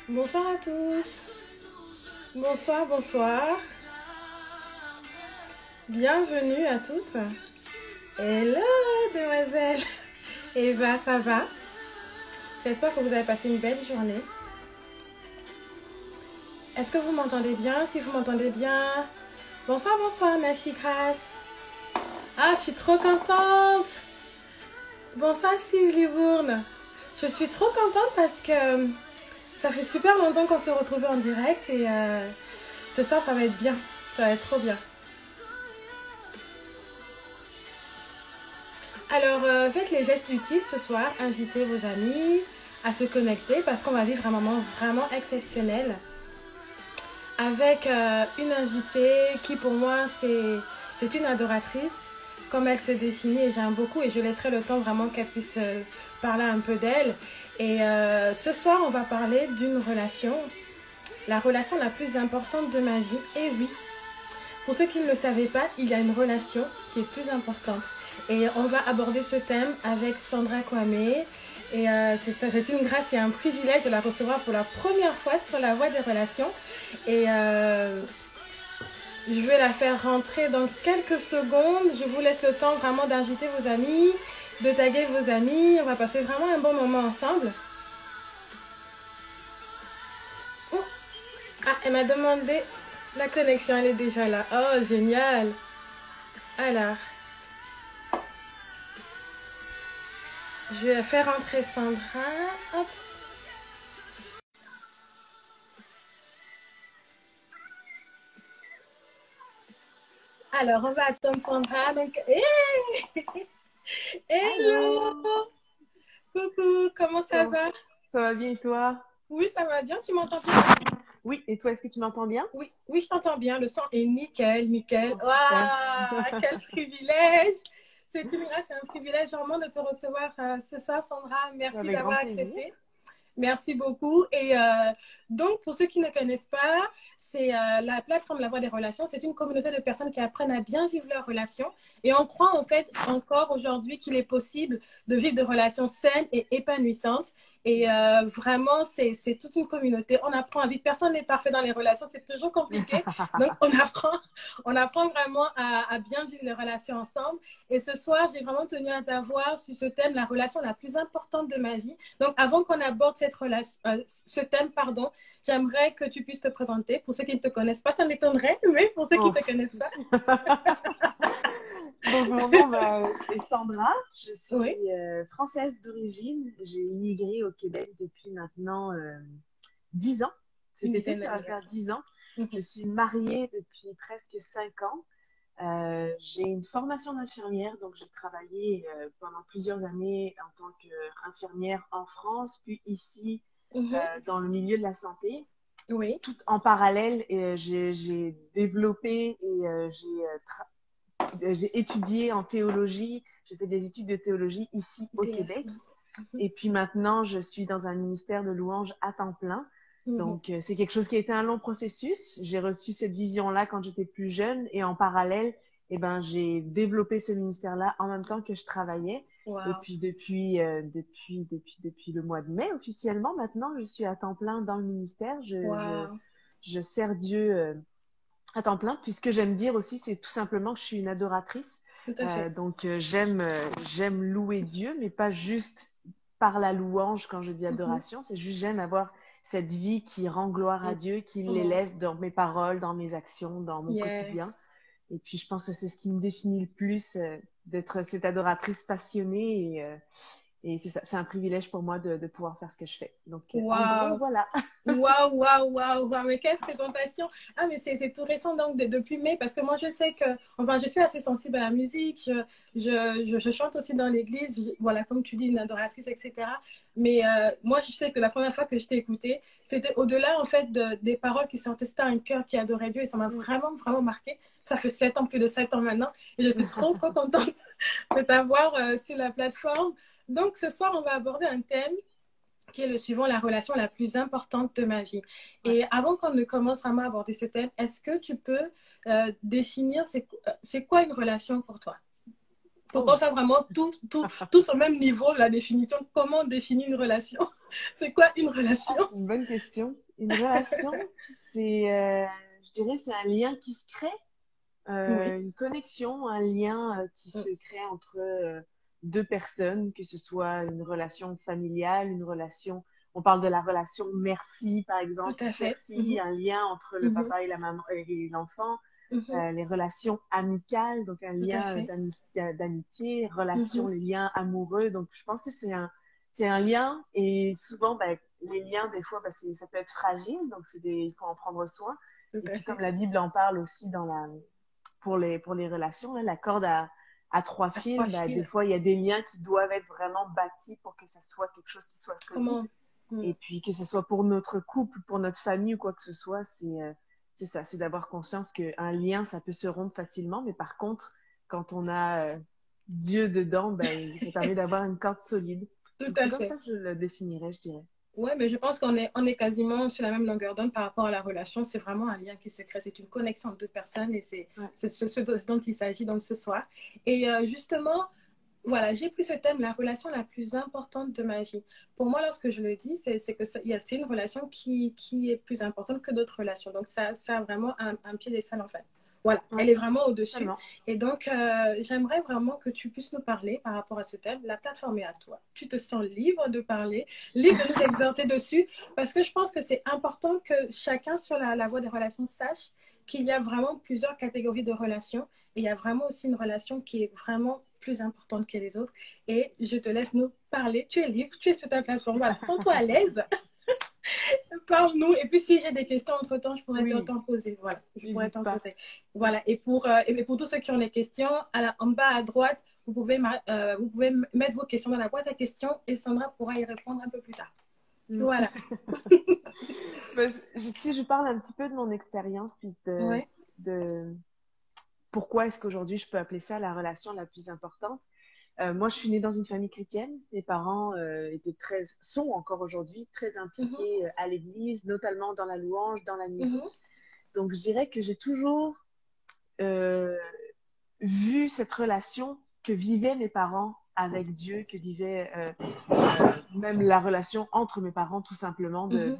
Bonsoir à tous. Bonsoir, bonsoir. Bienvenue à tous. Hello, demoiselle. Eh ben, ça va? J'espère que vous avez passé une belle journée. Est-ce que vous m'entendez bien? Si vous m'entendez bien. Bonsoir, bonsoir, Nashikras. Ah, je suis trop contente. Bonsoir, Steve Libourne. Je suis trop contente parce que ça fait super longtemps qu'on s'est retrouvés en direct et ce soir, ça va être bien. Ça va être trop bien. Alors, faites les gestes utiles ce soir. Invitez vos amis à se connecter parce qu'on va vivre un moment vraiment exceptionnel avec une invitée qui, pour moi, c'est une adoratrice. Comme elle se dessine et j'aime beaucoup et je laisserai le temps vraiment qu'elle puisse parler un peu d'elle. Et ce soir, on va parler d'une relation, la relation la plus importante de ma vie. Et oui, pour ceux qui ne le savaient pas, il y a une relation qui est plus importante. Et on va aborder ce thème avec Sandra Kwame. Et c'est une grâce et un privilège de la recevoir pour la première fois sur La Voie des Relations. Et je vais la faire rentrer dans quelques secondes. Je vous laisse le temps vraiment d'inviter vos amis, de taguer vos amis. On va passer vraiment un bon moment ensemble. Oh. Ah, elle m'a demandé la connexion, elle est déjà là. Oh, génial. Alors, je vais faire rentrer Sandra. Hop. Alors, on va attendre Sandra. Donc, hey! Hello! Allô. Coucou, comment ça va? Ça va bien et toi? Oui, ça va bien, tu m'entends bien? Oui, et toi, est-ce que tu m'entends bien? Oui, oui, je t'entends bien. Le son est nickel, nickel. Oh, super. Waouh, quel privilège! C'est une grâce et un privilège vraiment de te recevoir ce soir, Sandra. Merci Avec grand d'avoir plaisir. accepté. Merci beaucoup. Et donc, pour ceux qui ne connaissent pas, c'est la plateforme La Voie des Relations. C'est une communauté de personnes qui apprennent à bien vivre leurs relations. Et on croit en fait encore aujourd'hui qu'il est possible de vivre des relations saines et épanouissantes. Et vraiment, c'est toute une communauté. On apprend à vivre. Personne n'est parfait dans les relations. C'est toujours compliqué. Donc, on apprend vraiment à bien vivre les relations ensemble. Et ce soir, j'ai vraiment tenu à t'avoir sur ce thème, la relation la plus importante de ma vie. Donc, avant qu'on aborde ce thème, pardon, j'aimerais que tu puisses te présenter. Pour ceux qui ne te connaissent pas, ça m'étonnerait, mais pour ceux qui Oh. ne te connaissent pas. Donc, mon nom est Sandra. Je Oui. suis française d'origine. J'ai immigré au Québec depuis maintenant 10 ans. Une Cet été, dizaine ça va d'années. faire 10 ans. Je Mhm. suis mariée depuis presque 5 ans. J'ai une formation d'infirmière, donc j'ai travaillé pendant plusieurs années en tant qu'infirmière en France, puis ici Mhm. dans le milieu de la santé. Oui. Tout en parallèle, j'ai développé et j'ai étudié en théologie. J'ai fait des études de théologie ici au Québec. Mhm. Et puis maintenant, je suis dans un ministère de louanges à temps plein. Mhm. Donc, c'est quelque chose qui a été un long processus. J'ai reçu cette vision-là quand j'étais plus jeune et en parallèle, eh ben, j'ai développé ce ministère-là en même temps que je travaillais. Et Wow. puis, depuis le mois de mai, officiellement, maintenant, je suis à temps plein dans le ministère. Wow. Je sers Dieu à temps plein. Puis ce que j'aime dire aussi, c'est tout simplement que je suis une adoratrice. Tout à fait. J'aime louer Dieu, mais pas juste par la louange quand je dis Mhm. adoration. C'est juste j'aime avoir cette vie qui rend gloire à Dieu, qui Oh, l'élève dans mes paroles, dans mes actions, dans mon yeah. quotidien. Et puis je pense que c'est ce qui me définit le plus, d'être cette adoratrice passionnée. Et c'est ça, c'est un privilège pour moi de pouvoir faire ce que je fais. Donc en gros, Wow. voilà. Waouh, waouh, waouh, waouh, mais quelle présentation! Ah, mais c'est tout récent, donc, depuis mai, parce que moi, je sais que, enfin, je suis assez sensible à la musique, je chante aussi dans l'église, voilà, comme tu dis, une adoratrice, etc. Mais moi, je sais que la première fois que je t'ai écoutée, c'était au-delà, en fait, des paroles qui sortaient, c'était un cœur qui adorait Dieu, et ça m'a vraiment, vraiment marqué. Ça fait 7 ans, plus de 7 ans maintenant, et je suis trop, trop contente de t'avoir sur la plateforme. Donc, ce soir, on va aborder un thème qui est le suivant, la relation la plus importante de ma vie. Ouais. Et avant qu'on ne commence vraiment à aborder ce thème, est-ce que tu peux définir c'est quoi une relation pour toi? Pour qu'on Oh, soit vraiment tous au même niveau, la définition, comment on définit une relation? C'est quoi une relation? c'est une bonne question. Une relation, c'est, je dirais, c'est un lien qui se crée, Oui, une connexion, un lien qui se crée entre deux personnes, que ce soit une relation familiale, une relation, on parle de la relation mère-fille, par tout exemple, ou à fait. père-fille, un lien entre le Mhm, papa et la maman et l'enfant, mhm, les relations amicales, donc un tout à lien fait. d'amitié, relations, Mhm, les liens amoureux. Donc, je pense que c'est un lien et souvent, ben, les liens, des fois, ben, ça peut être fragile, donc il faut en prendre soin. tout Et à puis, comme fait. la Bible en parle aussi pour les relations, là, la corde à trois À fils, trois ben, des fils. fois, il y a des liens qui doivent être vraiment bâtis pour que ce soit quelque chose qui soit solide. Comment? Et Mm. puis, que ce soit pour notre couple, pour notre famille ou quoi que ce soit, c'est ça, c'est d'avoir conscience qu'un lien, ça peut se rompre facilement, mais par contre, quand on a Dieu dedans, ben, ça permet d'avoir une corde solide. Tout Donc, c'est à comme fait. ça que je le définirais, je dirais. Ouais, mais je pense qu'on est quasiment sur la même longueur d'onde par rapport à la relation. C'est vraiment un lien qui se crée. C'est une connexion entre deux personnes et Ouais. c'est ce dont il s'agit donc ce soir. Et justement, voilà, j'ai pris ce thème, la relation la plus importante de ma vie. Pour moi, lorsque je le dis, c'est que c'est une relation qui est plus importante que d'autres relations. Donc, ça a vraiment un piédestal, en fait. Voilà, Ouais, elle est vraiment au-dessus. totalement. Et donc, j'aimerais vraiment que tu puisses nous parler par rapport à ce thème. La plateforme est à toi. Tu te sens libre de parler, libre de nous exhorter dessus, parce que je pense que c'est important que chacun sur la voie des relations sache qu'il y a vraiment plusieurs catégories de relations. Et il y a vraiment aussi une relation qui est vraiment plus importante que les autres. Et je te laisse nous parler. Tu es libre, tu es sur ta plateforme. Voilà, sens-toi à l'aise. Parle-nous. Et puis, si j'ai des questions entre-temps, je pourrais Oui, t'en poser. Voilà, je pourrais n'hésite t'en pas. poser. Voilà. Et pour tous ceux qui ont des questions, en bas à droite, vous pouvez mettre vos questions dans la boîte à questions et Sandra pourra y répondre un peu plus tard. Mm. Voilà. Si je parle un petit peu de mon expérience, puis Ouais. de pourquoi est-ce qu'aujourd'hui je peux appeler ça la relation la plus importante. Moi, je suis née dans une famille chrétienne. Mes parents sont encore aujourd'hui très Mhm, impliqués à l'église, notamment dans la louange, dans la mhm, musique. Donc, je dirais que j'ai toujours euh, vu cette relation que vivaient mes parents avec Dieu, que vivait même la relation entre mes parents, tout simplement, mhm.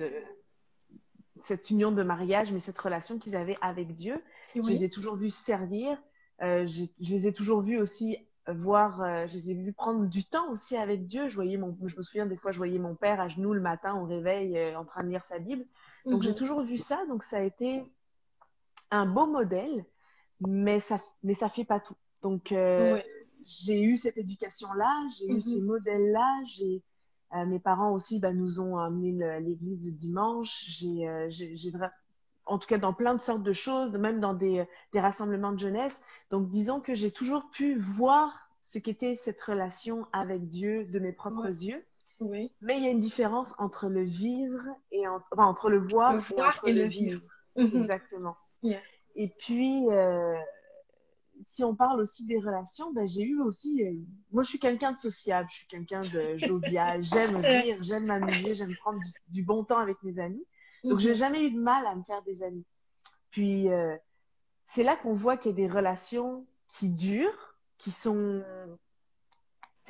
cette union de mariage, mais cette relation qu'ils avaient avec Dieu. Je les Oui. ai toujours vus servir. Je les ai toujours vus aussi voir, je les ai vus prendre du temps aussi avec Dieu. Je me souviens des fois, je voyais mon père à genoux le matin au réveil en train de lire sa Bible. Donc j'ai Mhm. toujours vu ça. Donc ça a été un beau modèle, mais ça fait pas tout. Donc Oui. j'ai eu cette éducation-là, j'ai eu ces Mhm. modèles-là, mes parents aussi bah, nous ont amené à l'église le dimanche. En tout cas dans plein de sortes de choses, même dans des rassemblements de jeunesse. Donc disons que j'ai toujours pu voir ce qu'était cette relation avec Dieu de mes propres Ouais. yeux. Oui. Mais il y a une différence entre le vivre enfin, entre le Le voir et voir entre et le le vivre. vivre. Mhm. Exactement. Yeah. Et puis, si on parle aussi des relations, ben, j'ai eu aussi. Moi, je suis quelqu'un de sociable, je suis quelqu'un de jovial, j'aime rire, j'aime m'amuser, j'aime prendre du bon temps avec mes amis. Donc, j'ai Mhm. jamais eu de mal à me faire des amis. Puis, c'est là qu'on voit qu'il y a des relations qui durent, tu sais,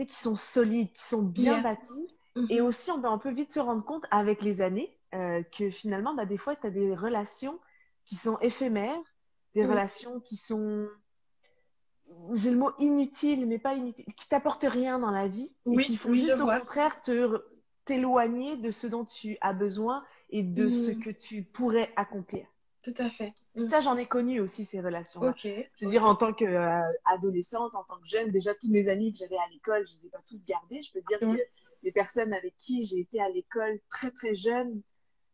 qui sont solides, qui sont bien Yeah. bâties. Et Mhm. aussi, on peut vite se rendre compte avec les années que finalement, bah, des fois, tu as des relations qui sont éphémères, des Oui. relations qui sont, j'ai le mot inutile, mais pas inutile, qui t'apportent rien dans la vie et qui Oui, font oui, je juste au vois. contraire t'éloigner de ce dont tu as besoin et de ce Mhm. que tu pourrais accomplir. Tout à fait. Puis Mhm. ça, j'en ai connu aussi ces relations-là. Ok, Je veux dire, ok. en tant qu'adolescente, en tant que jeune, déjà tous mes amis que j'avais à l'école, je ne les ai pas tous gardés. Je peux dire que Oui. les personnes avec qui j'ai été à l'école très très jeune,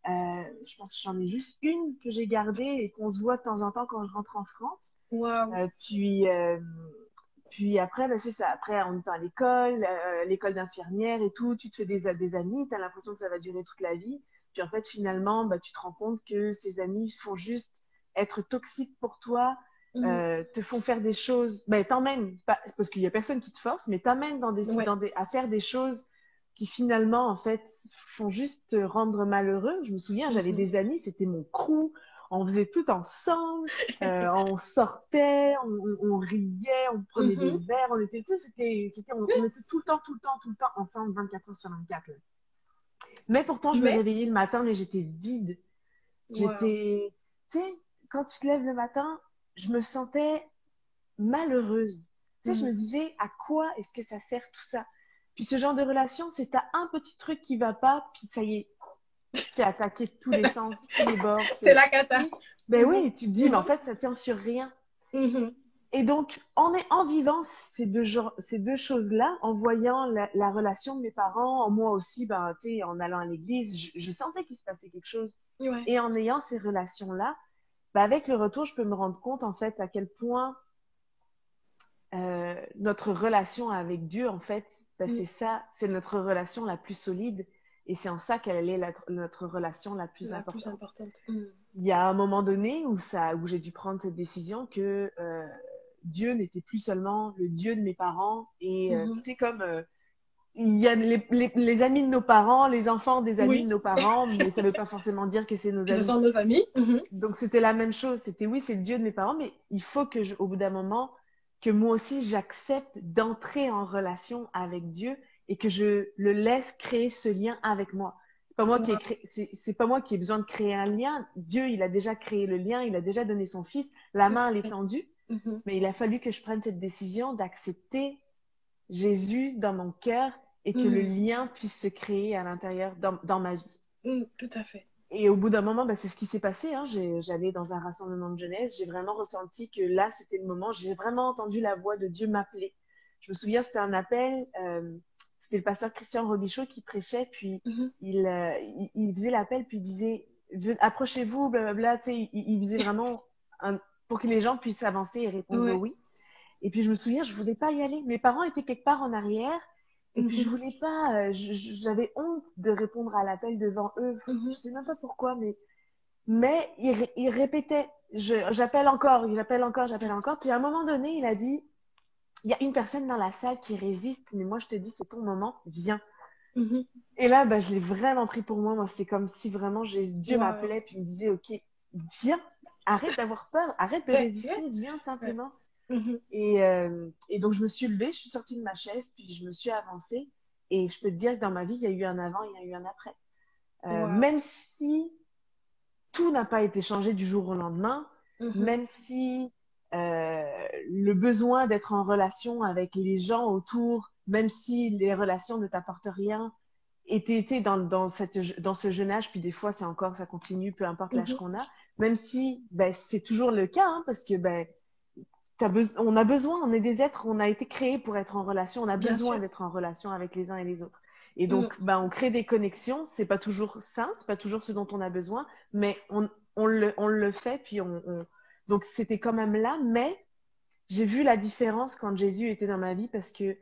je pense que j'en ai juste une que j'ai gardée et qu'on se voit de temps en temps quand je rentre en France. Waouh. Euh, puis, euh, puis après, ben, c'est ça. Après, on est à l'école, l'école d'infirmière et tout. Tu te fais des amis, tu as l'impression que ça va durer toute la vie. Puis en fait, finalement, bah, tu te rends compte que ces amis font juste être toxiques pour toi, Mhm. te font faire des choses. Ben, t'emmènent, parce qu'il y a personne qui te force, mais t'emmènent Ouais. à faire des choses qui finalement, en fait, font juste te rendre malheureux. Je me souviens, j'avais Mhm. des amis, c'était mon crew. on faisait tout ensemble, on sortait, on riait, on prenait des Mhm. verres, on était, tu sais, on était tout le temps ensemble, 24 heures sur 24. Là. Mais pourtant, je me Mais, réveillais le matin, mais j'étais vide. wow. J'étais, tu sais, quand tu te lèves le matin, je me sentais malheureuse. Tu sais, je me Mhm. disais, à quoi est-ce que ça sert tout ça? Puis ce genre de relation, c'est t'as un petit truc qui va pas, puis ça y est, tu te fais attaquer de tous les sens, tous les bords. C'est la cata. Ben Mhm. oui, tu te dis, mais en Mhm. fait, ça tient sur rien. Mhm. Et donc, en vivant ces deux choses-là, en voyant la relation de mes parents, en moi aussi, ben, tu sais, en allant à l'église, je sentais qu'il se passait quelque chose. Ouais. Et en ayant ces relations-là, ben, avec le retour, je peux me rendre compte, en fait, à quel point notre relation avec Dieu, en fait, ben, Mm. c'est ça, c'est notre relation la plus solide. Et c'est en ça qu'elle est notre relation la plus La plus importante. importante. Mm. Il y a un moment donné où j'ai dû prendre cette décision que Dieu n'était plus seulement le Dieu de mes parents. Et Mhm. tu sais, comme il y a les amis de nos parents, les enfants des amis de Oui, nos parents, mais ça ne veut pas forcément dire que c'est nos que ce amis. sont nos amis. Mhm. Donc c'était la même chose. C'était oui, c'est le Dieu de mes parents, mais il faut que au bout d'un moment, que moi aussi j'accepte d'entrer en relation avec Dieu et que je le laisse créer ce lien avec moi. C'est pas moi qui ai Wow. créé, c'est pas moi qui ai besoin de créer un lien. Dieu, il a déjà créé le lien, il a déjà donné son fils, la Tout main elle à est fait. tendue, Mhm. mais il a fallu que je prenne cette décision d'accepter Jésus dans mon cœur et que le Mm. lien puisse se créer à l'intérieur dans ma vie. Mm. Tout à fait. Et au bout d'un moment, bah, c'est ce qui s'est passé. Hein. J'allais dans un rassemblement de jeunesse. J'ai vraiment ressenti que là, c'était le moment. J'ai vraiment entendu la voix de Dieu m'appeler. Je me souviens, c'était un appel. C'était le pasteur Christian Robichaud qui prêchait. Puis Mhm. il faisait l'appel. Puis il disait approchez-vous, blablabla. Tu sais, il faisait vraiment pour que les gens puissent avancer et répondre Ouais. oui. Et puis je me souviens, je voulais pas y aller. Mes parents étaient quelque part en arrière. Et puis je Mhm. voulais pas, j'avais honte de répondre à l'appel devant eux. Je Mhm. sais même pas pourquoi, mais il répétait, j'appelle encore, j'appelle encore. Puis à un moment donné, il a dit, il y a une personne dans la salle qui résiste, mais moi je te dis, c'est ton moment, viens. Mhm. Et là, bah, je l'ai vraiment pris pour moi. Moi, c'est comme si vraiment Dieu Wow. m'appelait puis me disait, OK, viens, arrête d'avoir peur, arrête de Ouais. Ouais. résister, viens Ouais. simplement. Mhm. Et donc, je me suis levée, je suis sortie de ma chaise, puis je me suis avancée. Et je peux te dire que dans ma vie, il y a eu un avant, il y a eu un après. Wow. Même si tout n'a pas été changé du jour au lendemain, Mhm. même si le besoin d'être en relation avec les gens autour, même si les relations ne t'apportent rien, était dans ce jeune âge, puis des fois c'est encore, ça continue, peu importe l'âge Mhm. qu'on a, même si ben, c'est toujours le cas, hein, parce que ben, on a besoin, on est des êtres, on a été créés pour être en relation, on a Bien besoin sûr. d'être en relation avec les uns et les autres. Et Mm. donc, ben, on crée des connexions, c'est pas toujours ça, c'est pas toujours ce dont on a besoin, mais on le fait, puis donc c'était quand même là, mais j'ai vu la différence quand Jésus était dans ma vie parce que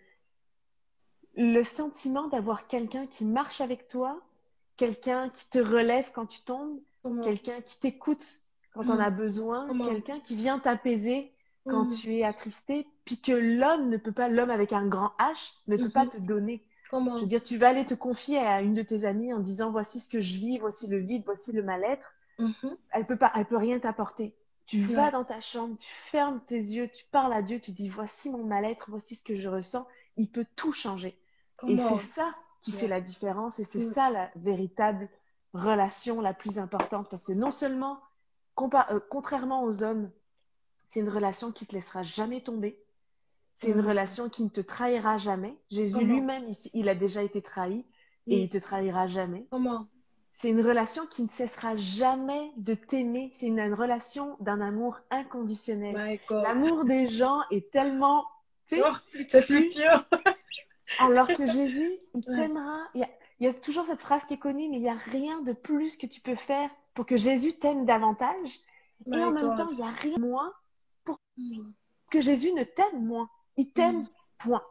le sentiment d'avoir quelqu'un qui marche avec toi, quelqu'un qui te relève quand tu tombes, Comment? quelqu'un qui t'écoute quand on Mm. a besoin, Comment? quelqu'un qui vient t'apaiser quand Mm. tu es attristé, puis que l'homme ne peut pas, l'homme avec un grand H ne peut pas Mhm. te donner. Je veux Comment? dire, tu vas aller te confier à une de tes amies en disant voici ce que je vis, voici le vide, voici le mal-être. Mhm. Elle peut pas, elle peut rien t'apporter. Tu vas Ouais. dans ta chambre, tu fermes tes yeux, tu parles à Dieu, tu dis voici mon mal-être, voici ce que je ressens. Il peut tout changer. Et c'est Comment? ça qui fait Yeah. la différence et c'est Mm. ça la véritable relation la plus importante parce que non seulement, contrairement aux hommes, c'est une relation qui te laissera jamais tomber. C'est une Mm. relation qui ne te trahira jamais. Jésus Comment? lui-même, il a déjà été trahi et Mm. il te trahira jamais. Comment? C'est une relation qui ne cessera jamais de t'aimer. C'est une relation d'un amour inconditionnel. My God. L'amour des gens est tellement, tu sais, Oh, c'est tu, fluctuant. alors que Jésus, il Ouais. t'aimera. Il y a toujours cette phrase qui est connue, mais il n'y a rien de plus que tu peux faire pour que Jésus t'aime davantage. Et en My même temps, God. il n'y a rien de moins pour Mm. que Jésus ne t'aime moins. Il t'aime, Mm. point.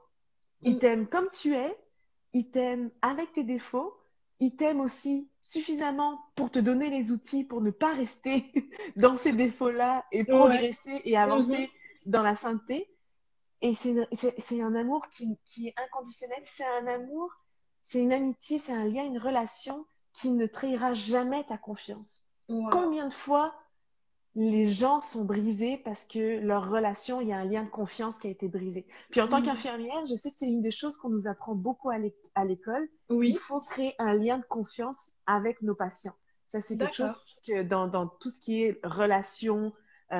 Il Mm. t'aime comme tu es, il t'aime avec tes défauts, il t'aime aussi suffisamment pour te donner les outils pour ne pas rester dans ces défauts-là et Ouais. progresser et Mhm. avancer dans la sainteté. Et c'est un amour qui est inconditionnel, c'est un amour, c'est une amitié, c'est un lien, une relation qui ne trahira jamais ta confiance. Wow. Combien de fois les gens sont brisés parce que leur relation, il y a un lien de confiance qui a été brisé. Puis en tant Mhm. qu'infirmière, je sais que c'est une des choses qu'on nous apprend beaucoup à l'école. Il Oui, faut créer un lien de confiance avec nos patients. Ça, c'est quelque chose d'accord. que dans tout ce qui est relation,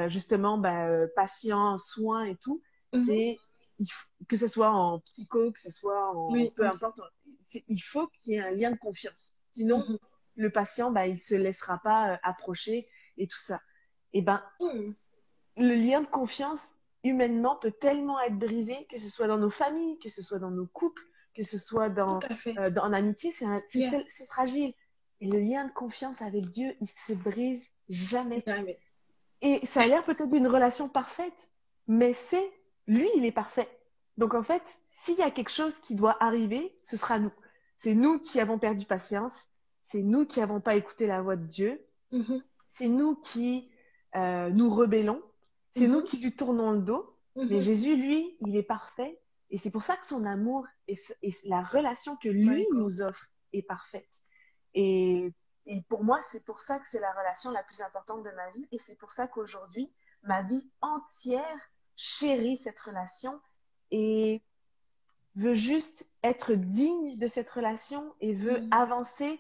justement, patient, soins et tout, Mhm. c'est que ce soit en psycho, que ce soit en Oui, peu importe, il faut qu'il y ait un lien de confiance. Sinon, Mhm. le patient, il se laissera pas approcher et tout ça. Et ben, Mhm. le lien de confiance humainement peut tellement être brisé, que ce soit dans nos familles, que ce soit dans nos couples, que ce soit Tout à fait. dans l'amitié, Yeah. c'est fragile. Et le lien de confiance avec Dieu, il se brise jamais. Jamais. Et ça a l'air peut-être d'une relation parfaite, mais lui, il est parfait. Donc en fait, s'il y a quelque chose qui doit arriver, ce sera nous. C'est nous qui avons perdu patience, c'est nous qui n'avons pas écouté la voix de Dieu, Mhm. c'est nous qui nous rebellons, c'est nous Mhm. qui lui tournons le dos. Mais Mhm. Jésus, lui, il est parfait. Et c'est pour ça que son amour et la relation que lui My God. nous offre est parfaite. Et, et pour moi, c'est pour ça que c'est la relation la plus importante de ma vie. Et c'est pour ça qu'aujourd'hui, ma vie entière chérit cette relation et veut juste être digne de cette relation et veut Mhm. avancer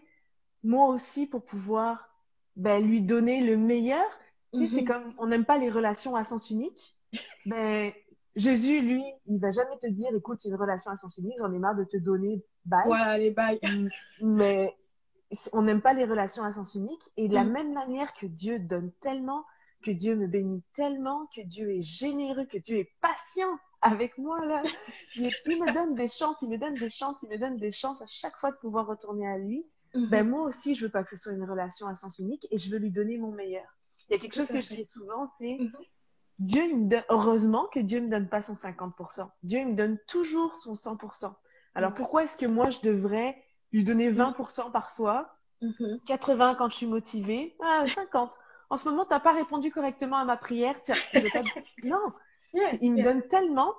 moi aussi pour pouvoir lui donner le meilleur. Tu sais, c'est Mhm. comme on n'aime pas les relations à sens unique. Ben, Jésus, lui, il va jamais te dire, écoute, c'est une relation à sens unique, j'en ai marre de te donner, bye. Voilà les bails. Mais on n'aime pas les relations à sens unique. Et de la Mhm. même manière que Dieu donne tellement, que Dieu me bénit tellement, que Dieu est généreux, que Dieu est patient avec moi, là. Il me donne des chances, il me donne des chances, il me donne des chances à chaque fois de pouvoir retourner à lui. Ben Mhm. moi aussi, je veux pas que ce soit une relation à sens unique et je veux lui donner mon meilleur. Il y a quelque Tout chose à que je fait. dis souvent, c'est Mhm. Dieu, il me donne, heureusement que Dieu me donne pas son 50%. Dieu, il me donne toujours son 100%. Alors Ouais. pourquoi est-ce que moi, je devrais lui donner Mhm. 20% parfois, Mhm. 80 quand je suis motivée, 50. En ce moment, tu n'as pas répondu correctement à ma prière. Tiens, je vais pas. Non, Yeah, il me yeah. donne tellement,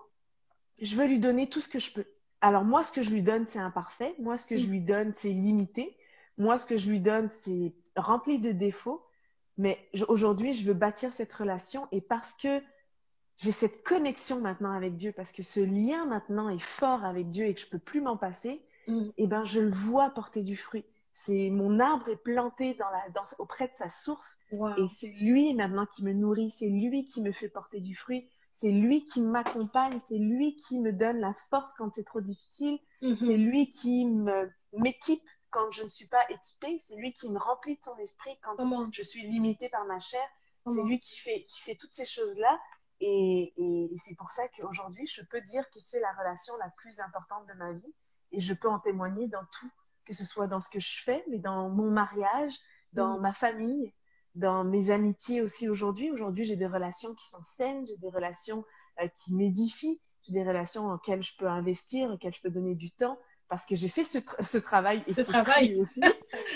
je veux lui donner tout ce que je peux. Alors moi, ce que je lui donne, c'est imparfait. Moi, ce que je Mhm. lui donne, c'est limité. Moi, ce que je lui donne, c'est rempli de défauts. Mais aujourd'hui, je veux bâtir cette relation et parce que j'ai cette connexion maintenant avec Dieu, parce que ce lien maintenant est fort avec Dieu et que je peux plus m'en passer, Mhm. eh ben je le vois porter du fruit. C'est mon arbre est planté auprès de sa source et Wow. c'est lui maintenant qui me nourrit, c'est lui qui me fait porter du fruit, c'est lui qui m'accompagne, c'est lui qui me donne la force quand c'est trop difficile, c'est Mhm. lui qui m'équipe quand je ne suis pas équipée, c'est lui qui me remplit de son esprit quand Comment? je suis limitée par ma chair, c'est Comment? lui qui fait toutes ces choses-là et c'est pour ça qu'aujourd'hui, je peux dire que c'est la relation la plus importante de ma vie. Et je peux en témoigner dans tout, que ce soit dans ce que je fais, mais dans mon mariage, dans Mhm. ma famille, dans mes amitiés aussi aujourd'hui. Aujourd'hui, j'ai des relations qui sont saines, j'ai des relations qui m'édifient, j'ai des relations dans lesquelles je peux investir, auxquelles je peux donner du temps, parce que j'ai fait ce travail et Ce ce travail. tri aussi. J'ai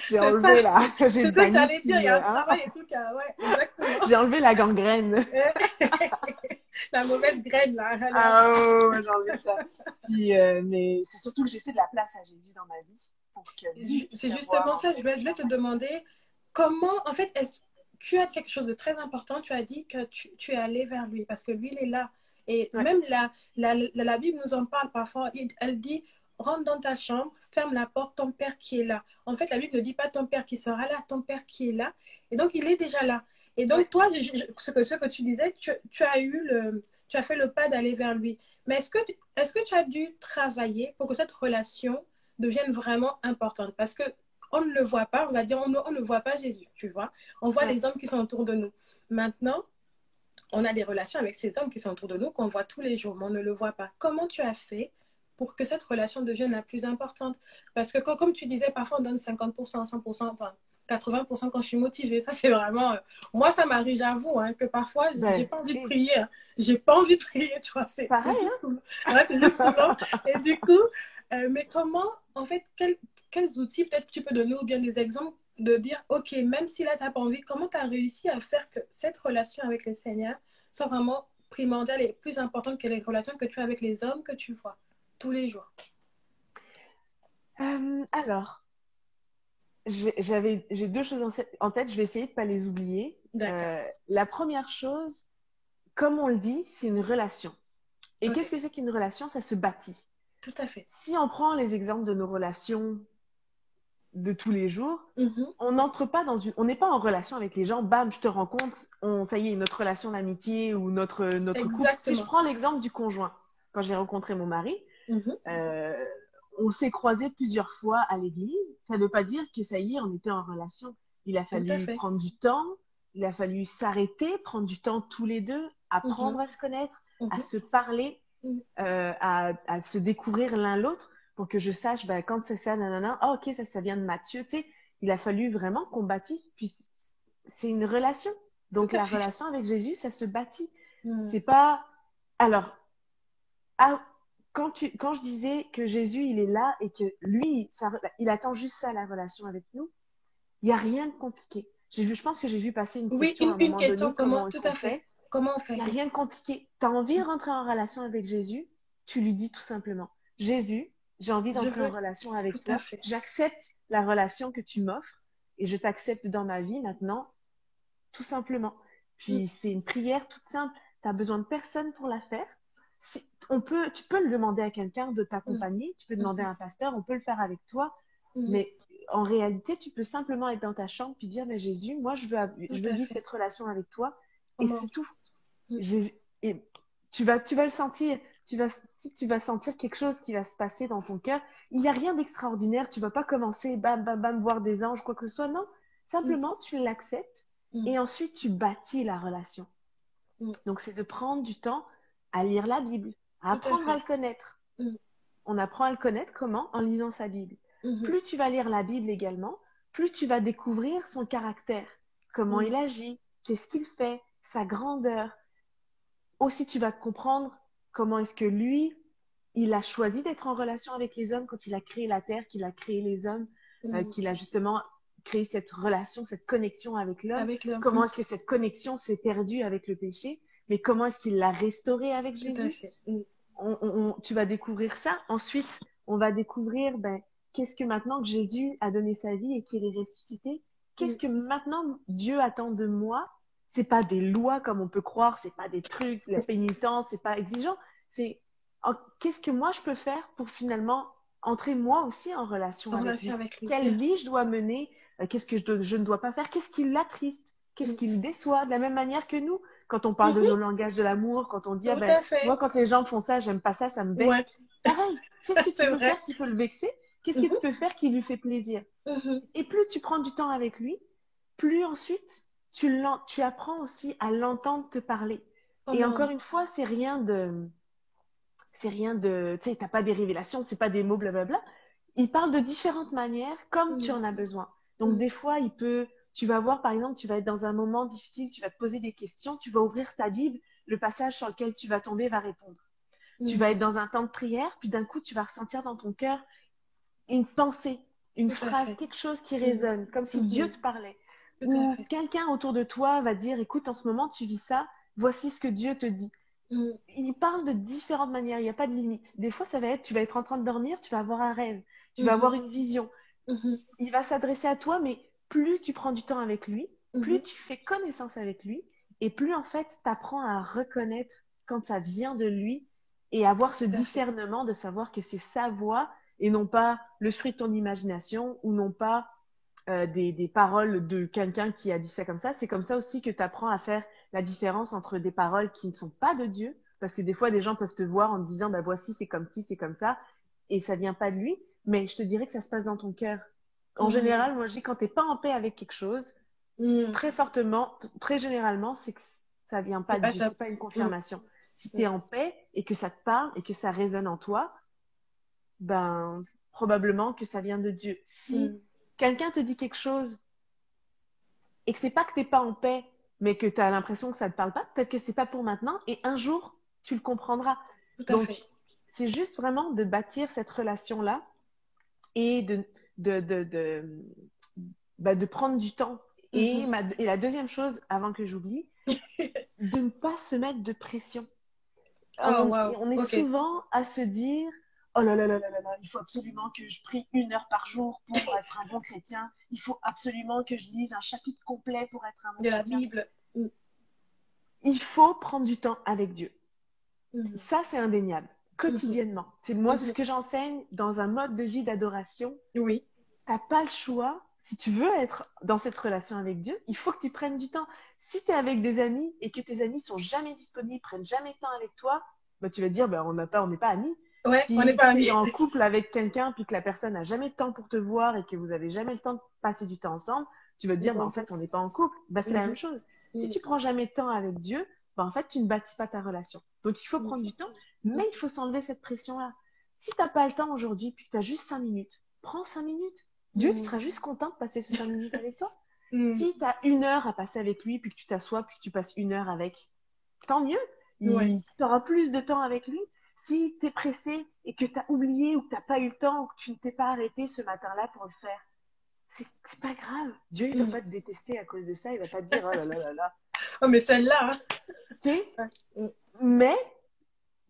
C'est ça. enlevé la, j'ai C'est ça que banni j'allais tout dire. Il y le, a un hein, travail et tout cas. Ouais, exactement. j'ai enlevé la gangrène. La mauvaise graine, là. Allez, hop. Ah oh, j'ai enlevé ça. Puis, mais c'est surtout que j'ai fait de la place à Jésus dans ma vie pour que lui puisse C'est avoir justement en ça. fait. Je voulais te demander comment, en fait, est-ce tu as quelque chose de très important. Tu as dit que tu es allé vers lui parce que lui, il est là. Et Ouais. même la Bible nous en parle parfois. Elle dit, rentre dans ta chambre, ferme la porte, ton Père qui est là. En fait, la Bible ne dit pas ton Père qui sera là, ton Père qui est là. Et donc, il est déjà là. Et Ouais. donc, toi, ce que tu disais, tu as fait le pas d'aller vers lui. Mais est-ce que tu as dû travailler pour que cette relation devienne vraiment importante? Parce que on ne le voit pas, on va dire, on ne voit pas Jésus, tu vois. On voit Ouais. les hommes qui sont autour de nous. Maintenant, on a des relations avec ces hommes qui sont autour de nous, qu'on voit tous les jours, mais on ne le voit pas. Comment tu as fait pour que cette relation devienne la plus importante? Parce que comme tu disais, parfois on donne 50%, 100%, enfin 80% quand je suis motivée. Ça, c'est vraiment... moi, ça m'arrive, j'avoue, hein, que parfois, j'ai Ben, pas envie de et prier. Hein. J'ai pas envie de prier, tu vois. C'est pareil, juste souvent. Ouais, c'est juste souvent. Et du coup, mais comment, en fait, quels outils peut-être que tu peux donner ou bien des exemples de dire, OK, même si là, tu n'as pas envie, comment tu as réussi à faire que cette relation avec le Seigneur soit vraiment primordiale et plus importante que les relations que tu as avec les hommes que tu vois tous les jours? alors, j'ai deux choses en tête, je vais essayer de pas les oublier. D'accord. La première chose, comme on le dit, c'est une relation. Et Ok. qu'est-ce que c'est qu'une relation? Ça se bâtit. Tout à fait. Si on prend les exemples de nos relations de tous les jours, Mhm. on n'entre pas dans une, on n'est pas en relation avec les gens, bam, je te rencontre, ça y est, notre relation d'amitié ou notre couple. Si je Exactement. prends l'exemple du conjoint, quand j'ai rencontré mon mari, Mhm. euh, on s'est croisés plusieurs fois à l'église. Ça ne veut pas dire que ça y est, on était en relation. Il a Tout à fallu fait. prendre du temps, il a fallu s'arrêter, prendre du temps tous les deux, apprendre Mhm. à se connaître, à Mhm. se parler, Mhm. à se découvrir l'un l'autre pour que je sache ben, quand c'est ça, nanana, ah ok, ça vient de Mathieu. Tu sais, il a fallu vraiment qu'on bâtisse, puis c'est une relation. Tout Donc à la fait. relation avec Jésus, ça se bâtit. Mhm. C'est pas. Alors, ah, quand je disais que Jésus, il est là et que lui, il attend juste ça, la relation avec nous, il n'y a rien de compliqué. Je pense que j'ai vu passer une Oui, question à un une moment question, donné, comment? comment est-ce Tout qu'on à fait. fait? Comment on Il fait? n'y a rien de compliqué. Tu as envie de rentrer en relation avec Jésus, tu lui dis tout simplement, Jésus, j'ai envie Je d'entrer en veux. relation Tout avec à toi, fait. j'accepte la relation que tu m'offres et je t'accepte dans ma vie maintenant, tout simplement. Mhm. Puis c'est une prière toute simple. Tu n'as besoin de personne pour la faire. Tu peux le demander à quelqu'un de Mhm. t'accompagner, tu peux demander Mhm. à un pasteur, on peut le faire avec toi, Mhm. mais en réalité, tu peux simplement être dans ta chambre puis dire, mais Jésus, moi, Tout je veux à vivre fait. cette relation avec toi et Comment? c'est tout. Mhm. Jésus, et tu vas le sentir. Tu vas sentir quelque chose qui va se passer dans ton cœur. Il n'y a rien d'extraordinaire. Tu vas pas commencer, bam, bam, bam, voir des anges, quoi que ce soit. Non, Mhm. simplement, tu l'acceptes Mhm. et ensuite, tu bâtis la relation. Mhm. Donc, c'est de prendre du temps à lire la Bible, à Tout à apprendre à fait. le connaître. Mhm. On apprend à le connaître comment? En lisant sa Bible. Mhm. Plus tu vas lire la Bible également, plus tu vas découvrir son caractère, comment il Mhm. agit, qu'est-ce qu'il fait, sa grandeur. Aussi, tu vas comprendre comment est-ce que lui, il a choisi d'être en relation avec les hommes quand il a créé la terre, qu'il a créé les hommes, Mhm. qu'il a justement créé cette relation, cette connexion avec l'homme. Avec le. Comment Mhm. est-ce que cette connexion s'est perdue avec le péché, mais comment est-ce qu'il l'a restaurée avec Tout à Jésus? fait. Mhm. Tu vas découvrir ça. Ensuite, on va découvrir ben, qu'est-ce que maintenant que Jésus a donné sa vie et qu'il est ressuscité, qu'est-ce Mhm. que maintenant Dieu attend de moi. C'est pas des lois comme on peut croire, c'est pas des trucs, la pénitence, c'est pas exigeant. C'est qu'est-ce que moi je peux faire pour finalement entrer moi aussi en relation En avec relation lui. avec lui. Quelle vie je dois mener, qu'est-ce que je ne dois pas faire, qu'est-ce qui l'attriste, qu'est-ce Mhm. qui le déçoit, de la même manière que nous. Quand on parle de nos Mhm. langages de l'amour, quand on dit ah Tout ben à moi fait. quand les gens font ça, j'aime pas ça, ça me vexe. Ouais. Pareil, qu'est-ce que tu C'est peux vrai. faire qui peut le vexer? Qu'est-ce que Mhm. tu peux faire qui lui fait plaisir? Mhm. Et plus tu prends du temps avec lui, plus ensuite tu apprends aussi à l'entendre te parler. Et encore Comment? une fois, c'est rien de, tu sais, t'as pas des révélations, c'est pas des mots blablabla. Il parle de différentes manières comme tu Mhm. en as besoin. Donc Mhm. des fois, tu vas voir par exemple, tu vas être dans un moment difficile, tu vas te poser des questions, tu vas ouvrir ta Bible, le passage sur lequel tu vas tomber va répondre. Tu vas Mhm. être dans un temps de prière, puis d'un coup, tu vas ressentir dans ton cœur une pensée, une Tout à phrase, fait. quelque chose qui Mhm. résonne, comme si Dieu Mhm. te parlait. Tout à Ou fait. quelqu'un autour de toi va dire, écoute, en ce moment, tu vis ça, voici ce que Dieu te dit. Mhm. Il parle de différentes manières, il n'y a pas de limite. Des fois, ça va être, tu vas être en train de dormir, tu vas avoir un rêve, tu vas Mhm. avoir une vision. Mhm. Il va s'adresser à toi, mais plus tu prends du temps avec lui, plus Mhm. tu fais connaissance avec lui, et plus en fait, tu apprends à reconnaître quand ça vient de lui et avoir ce Tout à fait. discernement de savoir que c'est sa voix et non pas le fruit de ton imagination ou non pas des paroles de quelqu'un qui a dit ça comme ça. C'est comme ça aussi que tu apprends à faire la différence entre des paroles qui ne sont pas de Dieu, parce que des fois, des gens peuvent te voir en te disant, bah voici, c'est comme ci, c'est comme ça, et ça vient pas de lui, mais je te dirais que ça se passe dans ton cœur. En Mhm. général, moi, je dis quand t'es pas en paix avec quelque chose, Mhm. très fortement, très généralement, c'est que ça vient C'est pas de pas Dieu, top. c'est pas une Mhm. confirmation. Si tu es Mhm. en paix et que ça te parle et que ça résonne en toi, ben probablement que ça vient de Dieu. Si Mhm. quelqu'un te dit quelque chose et que c'est pas que t'es pas en paix, mais que tu as l'impression que ça te parle pas, peut-être que c'est pas pour maintenant et un jour tu le comprendras. Tout à Donc fait. c'est juste vraiment de bâtir cette relation-là et de, de, de, de prendre du temps. Mhm. Et la deuxième chose, avant que j'oublie, de ne pas se mettre de pression. Oh, wow. On est Ok. souvent à se dire, oh là là là là là là, il faut absolument que je prie 1 heure par jour pour être un bon chrétien. Il faut absolument que je lise un chapitre complet pour être un bon De la chrétien. Bible. Mm. Il faut prendre du temps avec Dieu. Mhm. Ça, c'est indéniable. Mhm. Quotidiennement. Moi, c'est ce Mhm. que j'enseigne dans un mode de vie d'adoration. Oui. T'as pas le choix. Si tu veux être dans cette relation avec Dieu, il faut que tu prennes du temps. Si tu es avec des amis et que tes amis sont jamais disponibles, prennent jamais le temps avec toi, bah, tu vas te dire, bah, on n'est pas amis. Ouais, on n'est Si pas tu amis. es en couple avec quelqu'un puis que la personne n'a jamais le temps pour te voir et que vous avez jamais le temps de passer du temps ensemble, tu vas te dire, bah, en fait, on n'est pas en couple. Bah, c'est la même Mhm. chose. Si Mhm. tu prends jamais de temps avec Dieu, bah, en fait, tu ne bâtis pas ta relation. Donc, il faut Mhm. prendre du temps, mais il faut s'enlever cette pression-là. Si tu n'as pas le temps aujourd'hui puis que tu as juste 5 minutes, prends 5 minutes. Dieu, il Mhm. sera juste content de passer ces 5 minutes avec toi. Mhm. Si tu as 1 heure à passer avec lui, puis que tu t'assois, puis que tu passes 1 heure avec, tant mieux. Ouais. Tu auras plus de temps avec lui. Si tu es pressé et que tu as oublié ou que tu n'as pas eu le temps ou que tu ne t'es pas arrêté ce matin-là pour le faire, c'est pas grave. Dieu, il va Mhm. pas te détester à cause de ça. Il va pas te dire, oh là là là là. Oh, mais celle-là, hein. Tu sais, Ouais. Mhm. mais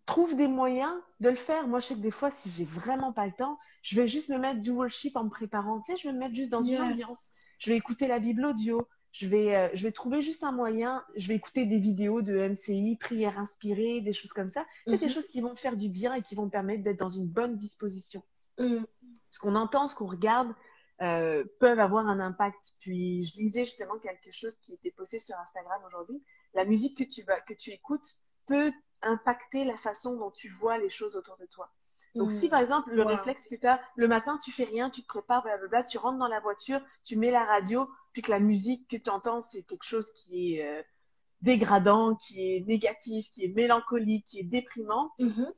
trouve des moyens de le faire. Moi, je sais que des fois, si j'ai vraiment pas le temps, je vais juste me mettre du worship en me préparant. Tu sais, je vais me mettre juste dans une Yeah. ambiance. Je vais écouter la Bible audio. Je vais trouver juste un moyen. Je vais écouter des vidéos de MCI, prières inspirées, des choses comme ça. C'est des Mhm. choses qui vont me faire du bien et qui vont me permettre d'être dans une bonne disposition. Mhm. Ce qu'on entend, ce qu'on regarde, peuvent avoir un impact. Puis, je lisais justement quelque chose qui était posté sur Instagram aujourd'hui. La musique que tu écoutes peut impacter la façon dont tu vois les choses autour de toi. Donc, si par Mhm. exemple, le Wow. réflexe que tu as, le matin, tu fais rien, tu te prépares, blablabla, tu rentres dans la voiture, tu mets la radio, puis que la musique que tu entends, c'est quelque chose qui est dégradant, qui est négatif, qui est mélancolique, qui est déprimant, Mhm.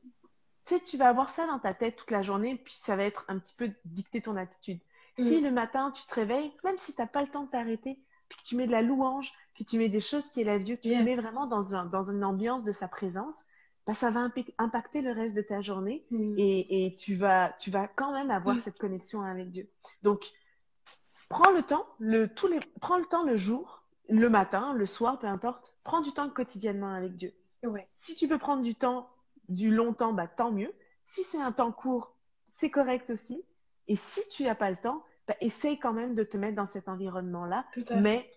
tu sais, tu vas avoir ça dans ta tête toute la journée, puis ça va être un petit peu dicter ton attitude. Si Mhm. le matin, tu te réveilles, même si tu n'as pas le temps de t'arrêter, puis que tu mets de la louange, que tu mets des choses qui élèvent Dieu, que tu te Yeah. mets vraiment dans une ambiance de sa présence, bah, ça va impacter le reste de ta journée Mhm. et tu vas quand même avoir cette connexion avec Dieu. Donc, prends le temps, prends le temps le jour, le matin, le soir, peu importe. Prends du temps quotidiennement avec Dieu. Ouais. Si tu peux prendre du temps, du long temps, bah, tant mieux. Si c'est un temps court, c'est correct aussi. Et si tu n'as pas le temps, bah, essaye quand même de te mettre dans cet environnement-là, Tout à fait. mais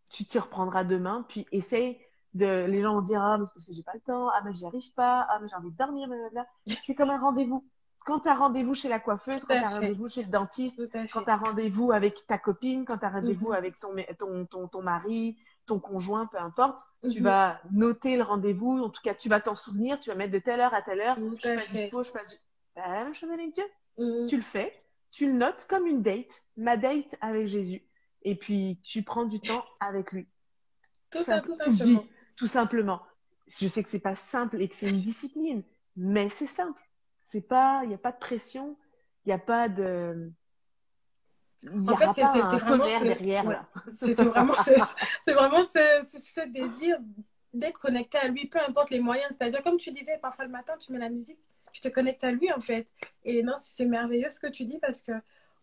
tu t'y reprendras demain, puis essaye de. Les gens vont dire, ah, mais c'est parce que j'ai pas le temps, ah, mais j'y arrive pas, ah, mais j'ai envie de dormir, blablabla. C'est comme un rendez-vous. Quand tu as rendez-vous chez la Tout coiffeuse, quand à tu as fait. rendez-vous chez le dentiste, Tout à quand fait. tu as rendez-vous avec ta copine, quand tu as rendez-vous Mhm. avec ton mari, ton conjoint, peu importe, tu Mhm. vas noter le rendez-vous, en tout cas, tu vas t'en souvenir, tu vas mettre de telle heure à telle heure, Tout je suis à pas fait. dispo, je suis pas. Bah, la même chose avec Dieu. Mhm. Tu le fais, tu le notes comme une date, ma date avec Jésus, et puis tu prends du temps avec lui. Tout Je simplement. dis tout simplement. Je sais que c'est pas simple et que c'est une discipline, mais c'est simple. C'est pas, il n'y a pas de pression, il n'y a pas de, il n'y En fait, aura pas c'est un vraiment tonnerre derrière ouais, là. c'est vraiment c'est vraiment ce désir d'être connecté à lui, peu importe les moyens. C'est-à-dire, comme tu disais, parfois le matin, tu mets la musique, tu te connectes à lui, en fait. Et non, c'est merveilleux ce que tu dis parce que,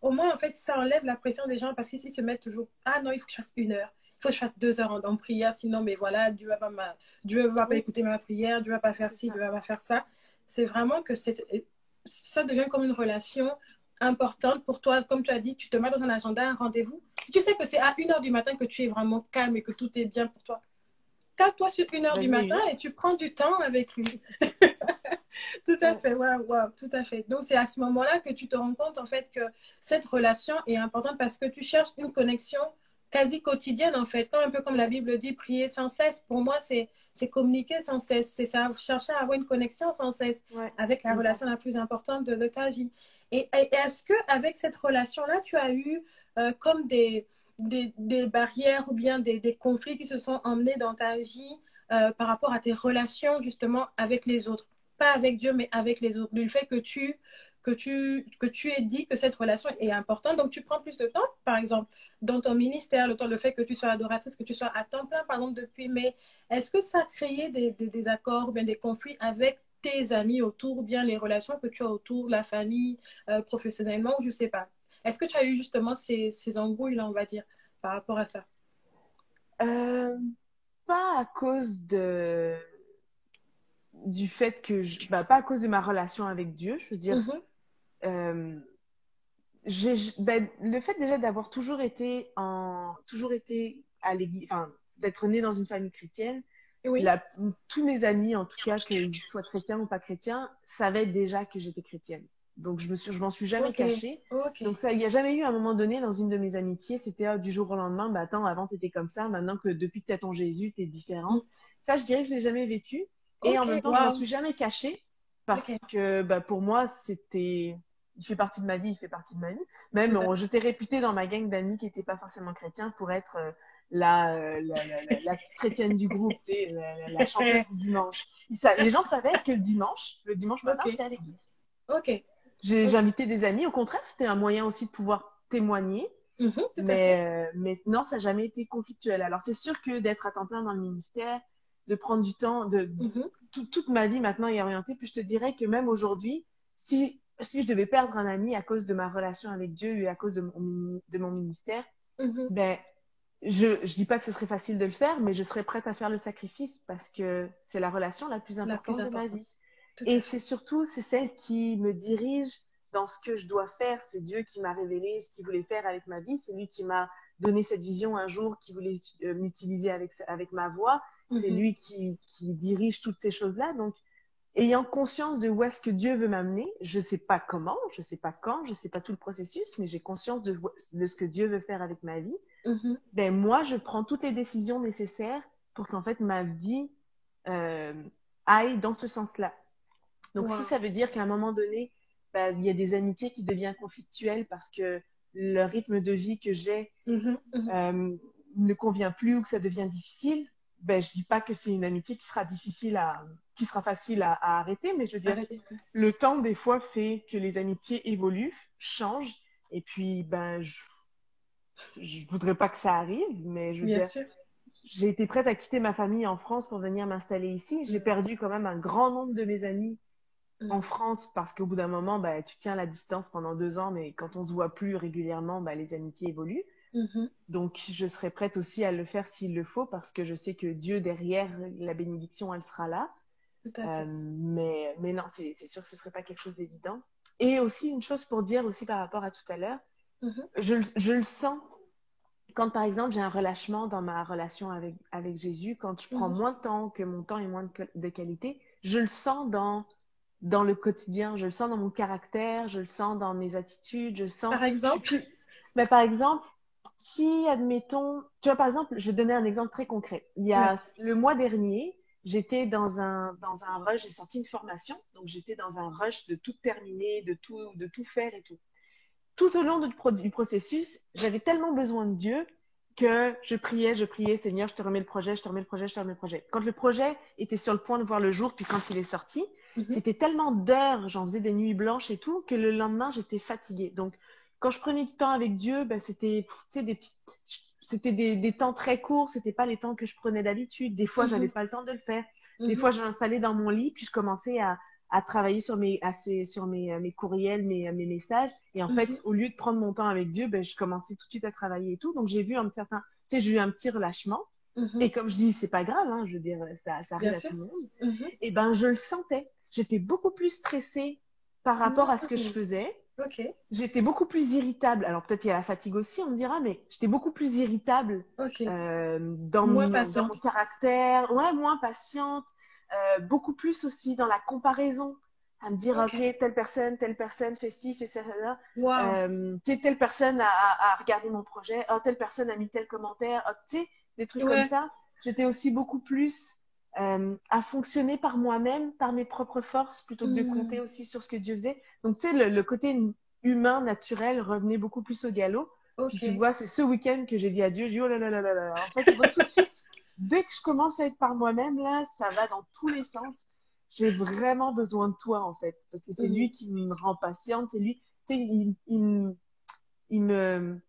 au moins, en fait, ça enlève la pression des gens parce qu'ici, ils se mettent toujours, ah non, il faut que je fasse 1 heure, il faut que je fasse 2 heures en prière, sinon, mais voilà, Dieu va pas Oui, écouter ma prière, Dieu va pas faire c'est ci, ça. Dieu va pas faire ça. C'est vraiment que ça devient comme une relation importante pour toi. Comme tu as dit, tu te mets dans un agenda, un rendez-vous. Si tu sais que c'est à 1 heure du matin que tu es vraiment calme et que tout est bien pour toi, cale-toi sur 1 heure du Vas-y, matin 1 heure. et tu prends du temps avec lui. Tout à Ouais. fait, ouais, ouais, tout à fait. Donc, c'est à ce moment-là que tu te rends compte, en fait, que cette relation est importante parce que tu cherches une connexion quasi quotidienne, en fait. Comme un peu comme la Bible dit, prier sans cesse. Pour moi, c'est communiquer sans cesse. C'est ça, chercher à avoir une connexion sans cesse Ouais, avec la relation exact. la plus importante de ta vie. Et est-ce que avec cette relation-là, tu as eu comme des barrières ou bien des conflits qui se sont emmenés dans ta vie par rapport à tes relations, justement, avec les autres? Pas avec Dieu, mais avec les autres. Du fait que tu aies dit que cette relation est importante. Donc, tu prends plus de temps, par exemple, dans ton ministère, le fait que tu sois adoratrice, que tu sois à temps plein, par exemple, depuis mai. Est-ce que ça a créé des accords ou bien des conflits avec tes amis autour, ou bien les relations que tu as autour, la famille, professionnellement, ou je sais pas. Est-ce que tu as eu justement ces embrouilles-là, on va dire, par rapport à ça? Euh, Pas à cause de du fait que, pas à cause de ma relation avec Dieu, je veux dire, Mhm. euh, le fait déjà d'avoir toujours été à l'église, enfin, d'être né dans une famille chrétienne, Oui. tous mes amis, en tout cas, qu'ils soient chrétiens ou pas chrétiens, savaient déjà que j'étais chrétienne. Donc, je m'en suis jamais Ok. cachée. Ok. Donc, ça, il n'y a jamais eu un moment donné dans une de mes amitiés, c'était du jour au lendemain, bah attends, avant t'étais comme ça, maintenant que depuis que t'as ton Jésus, t'es Mm. différente. Ça, je dirais que je l'ai jamais vécu. Et en Ok. même temps, je m'en Wow. suis jamais cachée parce Ok. que pour moi, il fait partie de ma vie, il fait partie de ma vie. Même, Tout à j'étais réputée dans ma gang d'amis qui n'étaient pas forcément chrétiens pour être la petite chrétienne du groupe, tu sais, la chanteuse fait. du dimanche. Les gens savaient que le dimanche matin, Ok. j'étais à l'église. Ok. J'ai Ok. invité des amis, au contraire, c'était un moyen aussi de pouvoir témoigner, Mhm. Tout à fait. mais non, ça n'a jamais été conflictuel. Alors, c'est sûr que d'être à temps plein dans le ministère, de prendre du temps, Mhm. toute ma vie maintenant est orientée, puis je te dirais que même aujourd'hui, si je devais perdre un ami à cause de ma relation avec Dieu et à cause de mon ministère, Mhm. ben, je dis pas que ce serait facile de le faire, mais je serais prête à faire le sacrifice parce que c'est la relation la plus La plus importante de ma importante. vie. Tout Et à fait. c'est surtout, c'est celle qui me dirige dans ce que je dois faire. C'est Dieu qui m'a révélé ce qu'il voulait faire avec ma vie. C'est lui qui m'a donné cette vision un jour, qui voulait m'utiliser avec ma voix. C'est Mhm. lui qui dirige toutes ces choses-là. Donc, ayant conscience de où est-ce que Dieu veut m'amener, je sais pas comment, je sais pas quand, je sais pas tout le processus, mais j'ai conscience de ce que Dieu veut faire avec ma vie. Mhm. Ben moi, je prends toutes les décisions nécessaires pour qu'en fait ma vie euh, aille dans ce sens-là. Donc si Wow. ça veut dire qu'à un moment donné, ben, il y a des amitiés qui deviennent conflictuelles parce que le rythme de vie que j'ai Mhm. Mhm. euh, ne convient plus ou que ça devient difficile, ben je dis pas que c'est une amitié qui sera facile à arrêter, mais je veux dire, Arrêtez. le temps des fois fait que les amitiés évoluent, changent, et puis je voudrais pas que ça arrive, mais je veux Bien dire, sûr. j'ai été prête à quitter ma famille en France pour venir m'installer ici. J'ai Mhm. perdu quand même un grand nombre de mes amis en Mhm. France parce qu'au bout d'un moment, bah, tu tiens la distance pendant 2 ans, mais quand on se voit plus régulièrement, bah, les amitiés évoluent. Mhm. Donc, je serais prête aussi à le faire s'il le faut parce que je sais que Dieu, derrière la bénédiction, elle sera là. Tout à fait. Mais non, c'est sûr que ce serait pas quelque chose d'évident. Et aussi, une chose pour dire aussi par rapport à tout à l'heure, Mhm. je le sens quand par exemple j'ai un relâchement dans ma relation avec Jésus, quand je prends Mhm. moins de temps, que mon temps est moins de qualité, je le sens dans le quotidien, je le sens dans mon caractère, je le sens dans mes attitudes, je sens, Par je suis exemple. plus. Mais par exemple, si admettons, tu vois par exemple, je vais donner un exemple très concret. Il y Ouais. a le mois dernier, j'étais dans un rush, j'ai sorti une formation, donc j'étais dans un rush de tout terminer, de tout faire et tout au long du processus, j'avais tellement besoin de Dieu que je priais, Seigneur, je te remets le projet, je te remets le projet, je te remets le projet. Quand le projet était sur le point de voir le jour, puis quand il est sorti, Mhm. c'était tellement d'heures, j'en faisais des nuits blanches et tout, que le lendemain, j'étais fatiguée. Donc, quand je prenais du temps avec Dieu, ben, c'était des temps très courts, c'était pas les temps que je prenais d'habitude. Des fois, j'avais Mhm. pas le temps de le faire. Des Mhm. fois, je m'installais dans mon lit, puis je commençais à travailler sur mes courriels, mes messages. Et en fait, Mhm. au lieu de prendre mon temps avec Dieu, ben, je commençais tout de suite à travailler et tout. Donc, j'ai eu un petit relâchement. Mhm. Et comme je dis, c'est pas grave, hein, je veux dire, ça Bien arrive à sûr. tout le monde. Mhm. Et ben, je le sentais. J'étais beaucoup plus stressée par rapport à ce que je Mhm. faisais. Ok. J'étais beaucoup plus irritable. Alors, peut-être qu'il y a la fatigue aussi, on me dira, mais j'étais beaucoup plus irritable Ok. Moins dans mon patiente. caractère, ouais, moins patiente, beaucoup plus aussi dans la comparaison, à me dire, Ok. ok, telle personne fait ci, fait ça, ça, Wow. tu sais, telle personne a regardé mon projet, oh, telle personne a mis tel commentaire, oh, tu sais, des trucs comme Ouais. ça. J'étais aussi beaucoup plus à fonctionner par moi-même, par mes propres forces, plutôt que de compter Mhm. aussi sur ce que Dieu faisait. Donc, tu sais, le côté humain, naturel, revenait beaucoup plus au galop. Puis tu Ok. vois, c'est ce week-end que j'ai dit à Dieu, j'ai dit, oh là là là là là. En fait, tu vois, tout de suite, dès que je commence à être par moi-même, là, ça va dans tous les sens. J'ai vraiment besoin de toi, en fait, parce que c'est Mhm. lui qui me rend patiente, c'est lui, tu sais, il me,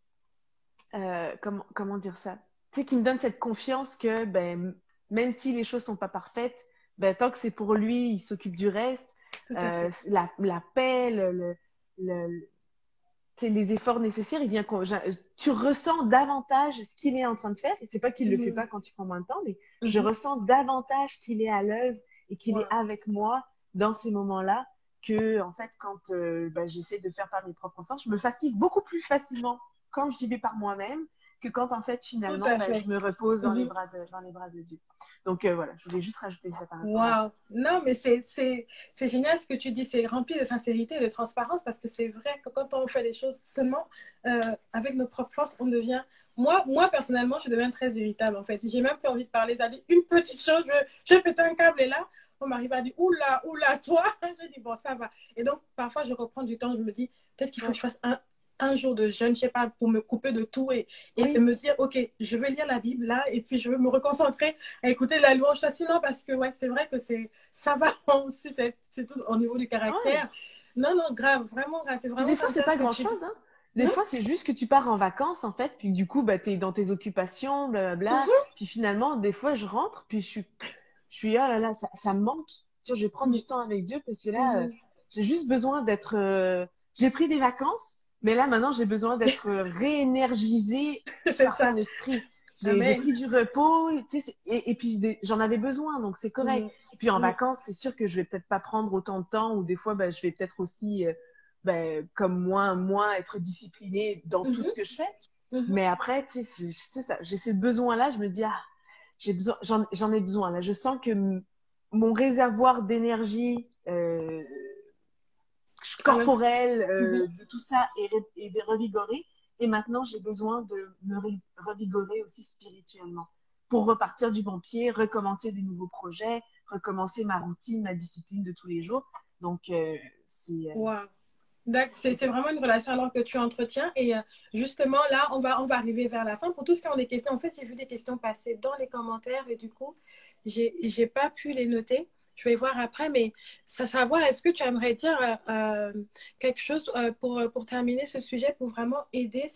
comment dire ça? Tu sais, qui me donne cette confiance que, ben, même si les choses sont pas parfaites, ben, tant que c'est pour lui, il s'occupe du reste. Tout à fait. La paix, le, les efforts nécessaires, tu ressens davantage ce qu'il est en train de faire. Et c'est pas qu'il le fait Mhm. pas quand tu prends moins de temps, mais je Mhm. ressens davantage qu'il est à l'œuvre et qu'il est Wow. avec moi dans ces moments-là que, en fait, quand j'essaie de faire par mes propres forces, je me fatigue beaucoup plus facilement quand je vais par moi-même que quand, en fait, Tout finalement, à fait. je me repose dans les Mhm. bras dans les bras de Dieu. Donc, voilà, je voulais juste rajouter ça par rapport à ça. Waouh! Non, mais c'est génial ce que tu dis. C'est rempli de sincérité et de transparence parce que c'est vrai que quand on fait les choses seulement avec nos propres forces, on devient. Moi, personnellement, je deviens très irritable en fait. J'ai même plus envie de parler. Ça dit une petite chose, je pète un câble et là, on m'arrive à dire oula, oula, toi. Je dis bon, ça va. Et donc, parfois, je reprends du temps. Je me dis peut-être qu'il faut que Ouais. je fasse un jour de jeûne, je sais pas, pour me couper de tout et Oui, me dire ok, je vais lire la Bible là et puis je vais me reconcentrer à écouter la louange sinon parce que ouais c'est vrai que ça va aussi c'est tout au niveau du ouais. caractère non non grave vraiment grave c'est Puis vraiment des fois, c'est sincère pas ce que tu dis. grand-chose, hein. Des fois, c'est juste que tu pars en vacances, en fait, puis du coup, bah, t'es dans tes occupations, blablabla. Puis finalement, des fois, je rentre, puis oh là là, ça me manque. Tiens, je vais prendre du temps avec Dieu parce que là, j'ai juste besoin d'être. J'ai pris des vacances, mais là, maintenant, j'ai besoin d'être réénergisée C'est par son ça. esprit. J'ai Amen. pris du repos, tu sais, et puis j'en avais besoin, donc c'est correct. Mhm. Et puis en Mhm. vacances, c'est sûr que je vais peut-être pas prendre autant de temps, ou des fois, bah, je vais peut-être aussi, comme moins être disciplinée dans tout Mhm. ce que je fais. Mhm. Mais après, tu sais, c'est ça, j'ai ce besoin-là, je me dis, ah, j'en ai besoin. Là, je sens que mon réservoir d'énergie Amen. corporelle, Mhm. de tout ça est revigoré. Et maintenant, j'ai besoin de me revigorer aussi spirituellement pour repartir du bon pied, recommencer des nouveaux projets, recommencer ma routine, ma discipline de tous les jours. Donc, Wow. D'accord, c'est c'est ça. vraiment une relation alors que tu entretiens et justement là on va arriver vers la fin pour tous qui ont des questions. En fait j'ai vu des questions passer dans les commentaires et du coup j'ai pas pu les noter. Je vais voir après, mais savoir, est-ce que tu aimerais dire quelque chose pour terminer ce sujet, pour vraiment aider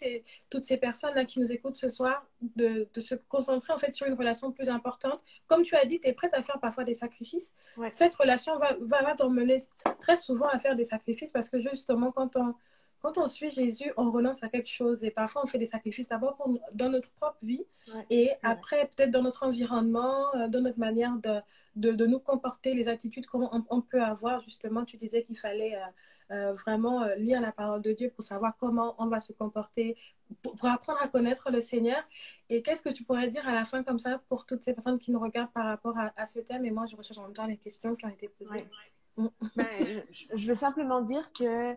toutes ces personnes-là qui nous écoutent ce soir, de se concentrer en fait sur une relation plus importante. Comme tu as dit, tu es prête à faire parfois des sacrifices. Ouais. Cette relation va t'emmener très souvent à faire des sacrifices parce que justement, quand on suit Jésus, on renonce à quelque chose et parfois on fait des sacrifices d'abord dans notre propre vie Ouais, et c'est vrai. après peut-être dans notre environnement, dans notre manière de nous comporter, les attitudes qu'on peut avoir. Justement, tu disais qu'il fallait vraiment lire la parole de Dieu pour savoir comment on va se comporter, pour apprendre à connaître le Seigneur. Et qu'est-ce que tu pourrais dire à la fin comme ça pour toutes ces personnes qui nous regardent par rapport à ce thème? Et moi, je recherche en même temps les questions qui ont été posées. Ouais. Je veux simplement dire que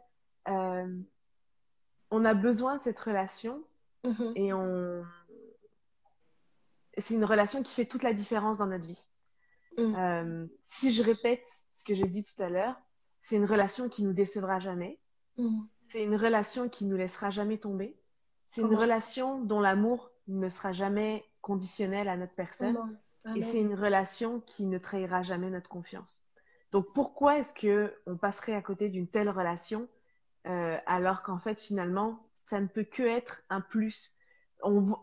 on a besoin de cette relation Mhm. et c'est une relation qui fait toute la différence dans notre vie. Mhm. Si je répète ce que j'ai dit tout à l'heure, c'est une relation qui nous décevra jamais. Mhm. C'est une relation qui nous laissera jamais tomber. C'est une Comment? relation dont l'amour ne sera jamais conditionnel à notre personne. Comment? Et c'est Amen. une relation qui ne trahira jamais notre confiance. Donc pourquoi est-ce que on passerait à côté d'une telle relation alors qu'en fait finalement ça ne peut que être un plus.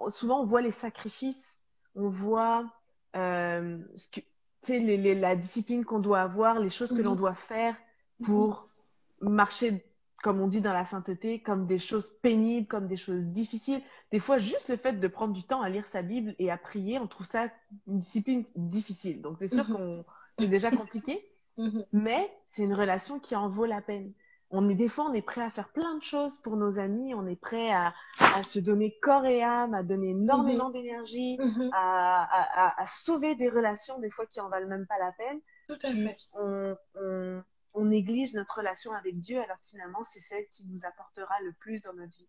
Souvent on voit les sacrifices, on voit ce que, la discipline qu'on doit avoir, les choses que l'on Mhm. doit faire Mhm. pour marcher, comme on dit dans la sainteté, comme des choses pénibles, comme des choses difficiles. Des fois, juste le fait de prendre du temps à lire sa Bible et à prier, on trouve ça une discipline difficile. Donc c'est sûr Mhm. qu'on c'est déjà compliqué, Mhm. mais c'est une relation qui en vaut la peine. Des fois, on est prêt à faire plein de choses pour nos amis, on est prêt à se donner corps et âme, à donner Mhm. énormément d'énergie, Mhm. à sauver des relations, des fois qui en valent même pas la peine. Tout à Puis fait. on néglige notre relation avec Dieu, alors que finalement, c'est celle qui nous apportera le plus dans notre vie.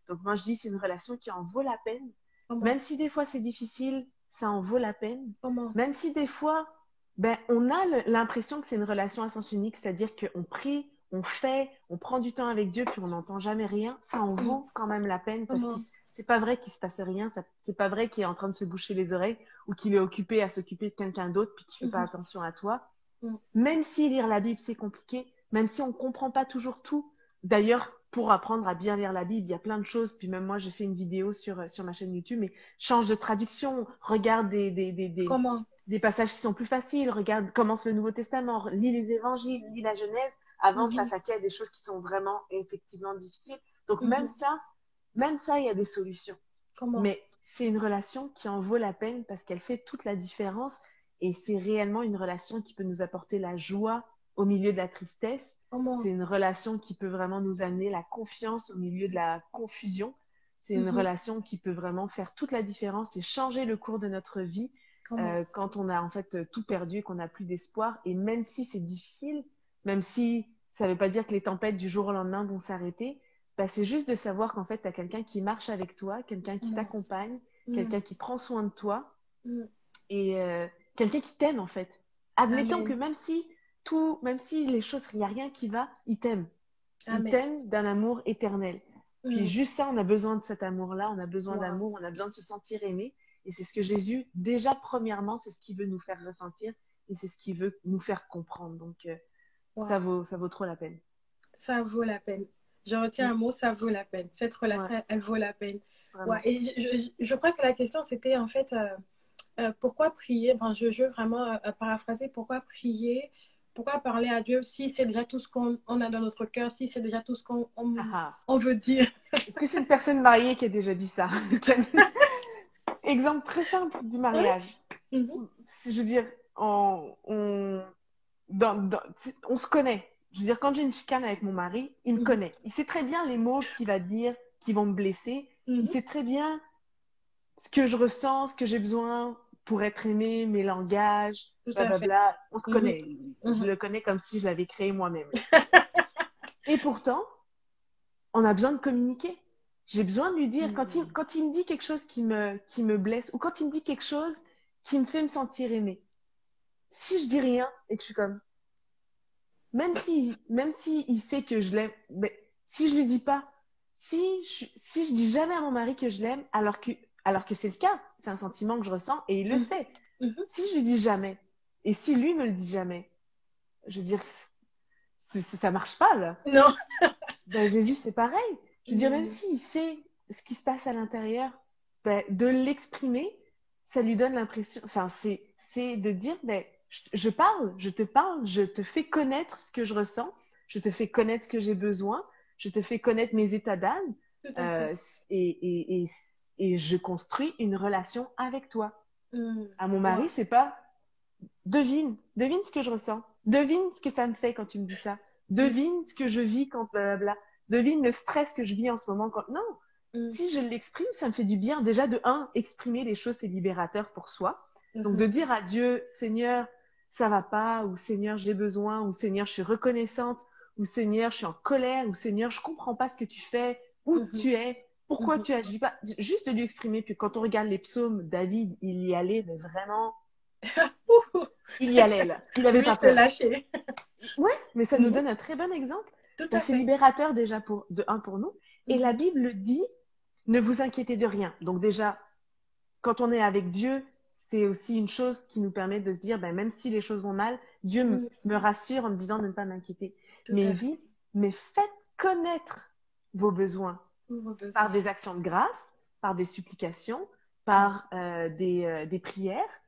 Donc moi, je dis, c'est une relation qui en vaut la peine. Comment? Même si des fois c'est difficile, ça en vaut la peine. Comment? Même si des fois, on a l'impression que c'est une relation à sens unique, c'est-à-dire qu'on prie, on fait, on prend du temps avec Dieu, puis on n'entend jamais rien, ça en Mhm. vaut quand même la peine parce que Comment? c'est pas vrai qu'il se passe rien, c'est pas vrai qu'il est en train de se boucher les oreilles ou qu'il est occupé à s'occuper de quelqu'un d'autre puis qu'il fait pas Mhm. attention à toi. Mhm. Même si lire la Bible c'est compliqué, même si on comprend pas toujours tout. D'ailleurs, pour apprendre à bien lire la Bible, il y a plein de choses. Puis même moi, j'ai fait une vidéo sur ma chaîne YouTube, mais change de traduction, regarde Comment? des passages qui sont plus faciles, regarde, commence le Nouveau Testament, lis les évangiles, lis la Genèse, avant de Mhm. t'attaquer à des choses qui sont vraiment effectivement difficiles. Donc Mhm. même ça, il y a des solutions. Comment? Mais c'est une relation qui en vaut la peine parce qu'elle fait toute la différence. Et c'est réellement une relation qui peut nous apporter la joie au milieu de la tristesse. Comment? C'est une relation qui peut vraiment nous amener la confiance au milieu de la confusion. C'est une Mhm. relation qui peut vraiment faire toute la différence et changer le cours de notre vie Comment? quand on a en fait tout perdu et qu'on n'a plus d'espoir. Et même si c'est difficile, même si ça ne veut pas dire que les tempêtes du jour au lendemain vont s'arrêter, bah, c'est juste de savoir qu'en fait, tu as quelqu'un qui marche avec toi, quelqu'un qui Comment? t'accompagne, quelqu'un Mhm. qui prend soin de toi Mhm. et quelqu'un qui t'aime en fait. Admettons que Amen. même si les choses, il n'y a rien qui va, il t'aime. Il Amen. t'aime d'un amour éternel. Puis Mhm. juste ça, on a besoin de cet amour-là, on a besoin Wow. d'amour, on a besoin de se sentir aimé. Et c'est ce que Jésus, déjà premièrement, c'est ce qu'il veut nous faire ressentir et c'est ce qu'il veut nous faire comprendre. Donc Wow. ça vaut trop la peine. Ça vaut la peine. Je retiens Mm. un mot, ça vaut la peine. Cette relation, Ouais, elle vaut la peine. Ouais. vraiment. Et je crois que la question, c'était en fait, pourquoi prier? Enfin, je veux vraiment paraphraser, pourquoi prier? Pourquoi parler à Dieu si c'est déjà tout ce qu'on on a dans notre cœur, si c'est déjà tout ce qu'on Ah, ah. on veut dire? Est-ce que c'est une personne mariée qui a déjà dit ça? Exemple très simple du Oui. mariage. Mhm. Je veux dire, on se connaît. Je veux dire, quand j'ai une chicane avec mon mari, il me Mhm. connaît. Il sait très bien les mots qu'il va dire qui vont me blesser. Il Mhm. sait très bien ce que je ressens, ce que j'ai besoin pour être aimé, mes langages, Tout à fait. blablabla. On se Mhm. connaît. Je Mhm. le connais comme si je l'avais créé moi-même. Et pourtant, on a besoin de communiquer. J'ai besoin de lui dire, Mhm. quand il me dit quelque chose qui me blesse, ou quand il me dit quelque chose qui me fait me sentir aimé, si je dis rien et que je suis comme, même si il sait que je l'aime, mais si je lui dis pas, si je dis jamais à mon mari que je l'aime, alors que c'est le cas, c'est un sentiment que je ressens et il le Mhm. sait. Mhm. Si je lui dis jamais, et si lui me le dit jamais, je veux dire, ça marche pas là. Non. Ben, Jésus, c'est pareil. Je veux dire, même Mhm. s'il sait ce qui se passe à l'intérieur, ben, de l'exprimer, ça lui donne l'impression, enfin, c'est de dire, ben, je parle, je te parle, je te fais connaître ce que je ressens, je te fais connaître ce que j'ai besoin, je te fais connaître mes états d'âme, Tout à fait. euh, et, et, et, et je construis une relation avec toi. Mhm. À mon mari, Wow. c'est pas devine ce que je ressens, devine ce que ça me fait quand tu me dis ça, Mhm. devine ce que je vis quand blablabla, devine le stress que je vis en ce moment quand. Non, Mhm. si je l'exprime, ça me fait du bien. Déjà, de un, exprimer les choses, c'est libérateur pour soi. Donc, de Mhm. dire à Dieu, Seigneur, ça va pas, ou Seigneur, j'ai besoin, ou Seigneur, je suis reconnaissante, ou Seigneur, je suis en colère, ou Seigneur, je comprends pas ce que tu fais, où Mhm. tu es, pourquoi Mhm. tu agis pas. Juste de lui exprimer. Puis quand on regarde les psaumes, David, il y allait, mais vraiment, Ouh. il y allait là. Il avait Lui, pas se peur. lâcher. Ouais, mais ça nous Mhm. donne un très bon exemple. Tout Donc à c'est fait. libérateur déjà de un pour nous. Et la Mhm. Bible dit, ne vous inquiétez de rien. Donc déjà, quand on est avec Dieu, c'est aussi une chose qui nous permet de se dire, ben, même si les choses vont mal, Dieu Mhm. me rassure en me disant de ne pas m'inquiéter. Tout Mais à il fait. dit, mais faites connaître vos besoins Tous vos par besoins. des actions de grâce, par des supplications, Mhm. par des prières.